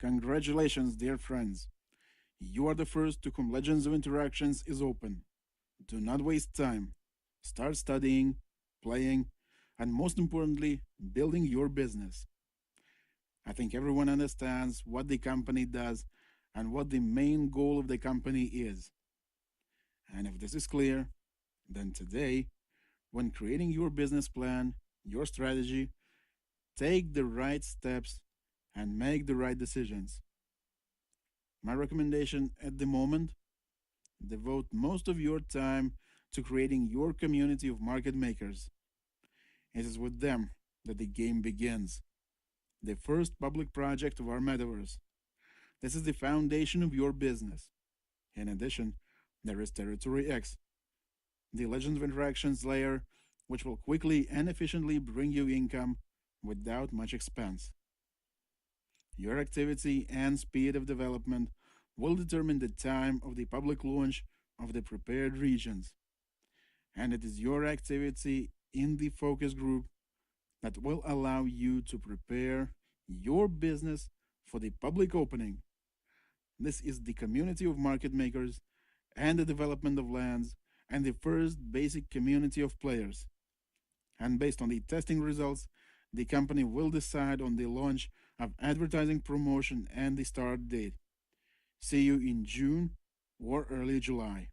Speaker 3: Congratulations, dear friends. You are the first to whom Legends of Interactions is open. Do not waste time. Start studying, playing, and most importantly, building your business. I think everyone understands what the company does and what the main goal of the company is. And if this is clear, then today, when creating your business plan, your strategy, take the right steps and make the right decisions. My recommendation at the moment: devote most of your time to creating your community of market makers. It is with them that the game begins. The first public project of our metaverse. This is the foundation of your business. In addition, there is Territory X, the Legends of Interactions layer, which will quickly and efficiently bring you income without much expense. Your activity and speed of development will determine the time of the public launch of the prepared regions. And it is your activity in the focus group that will allow you to prepare your business for the public opening. This is the community of market makers and the development of lands and the first basic community of players. And based on the testing results, the company will decide on the launch of advertising promotion and the start date. See you in June or early July.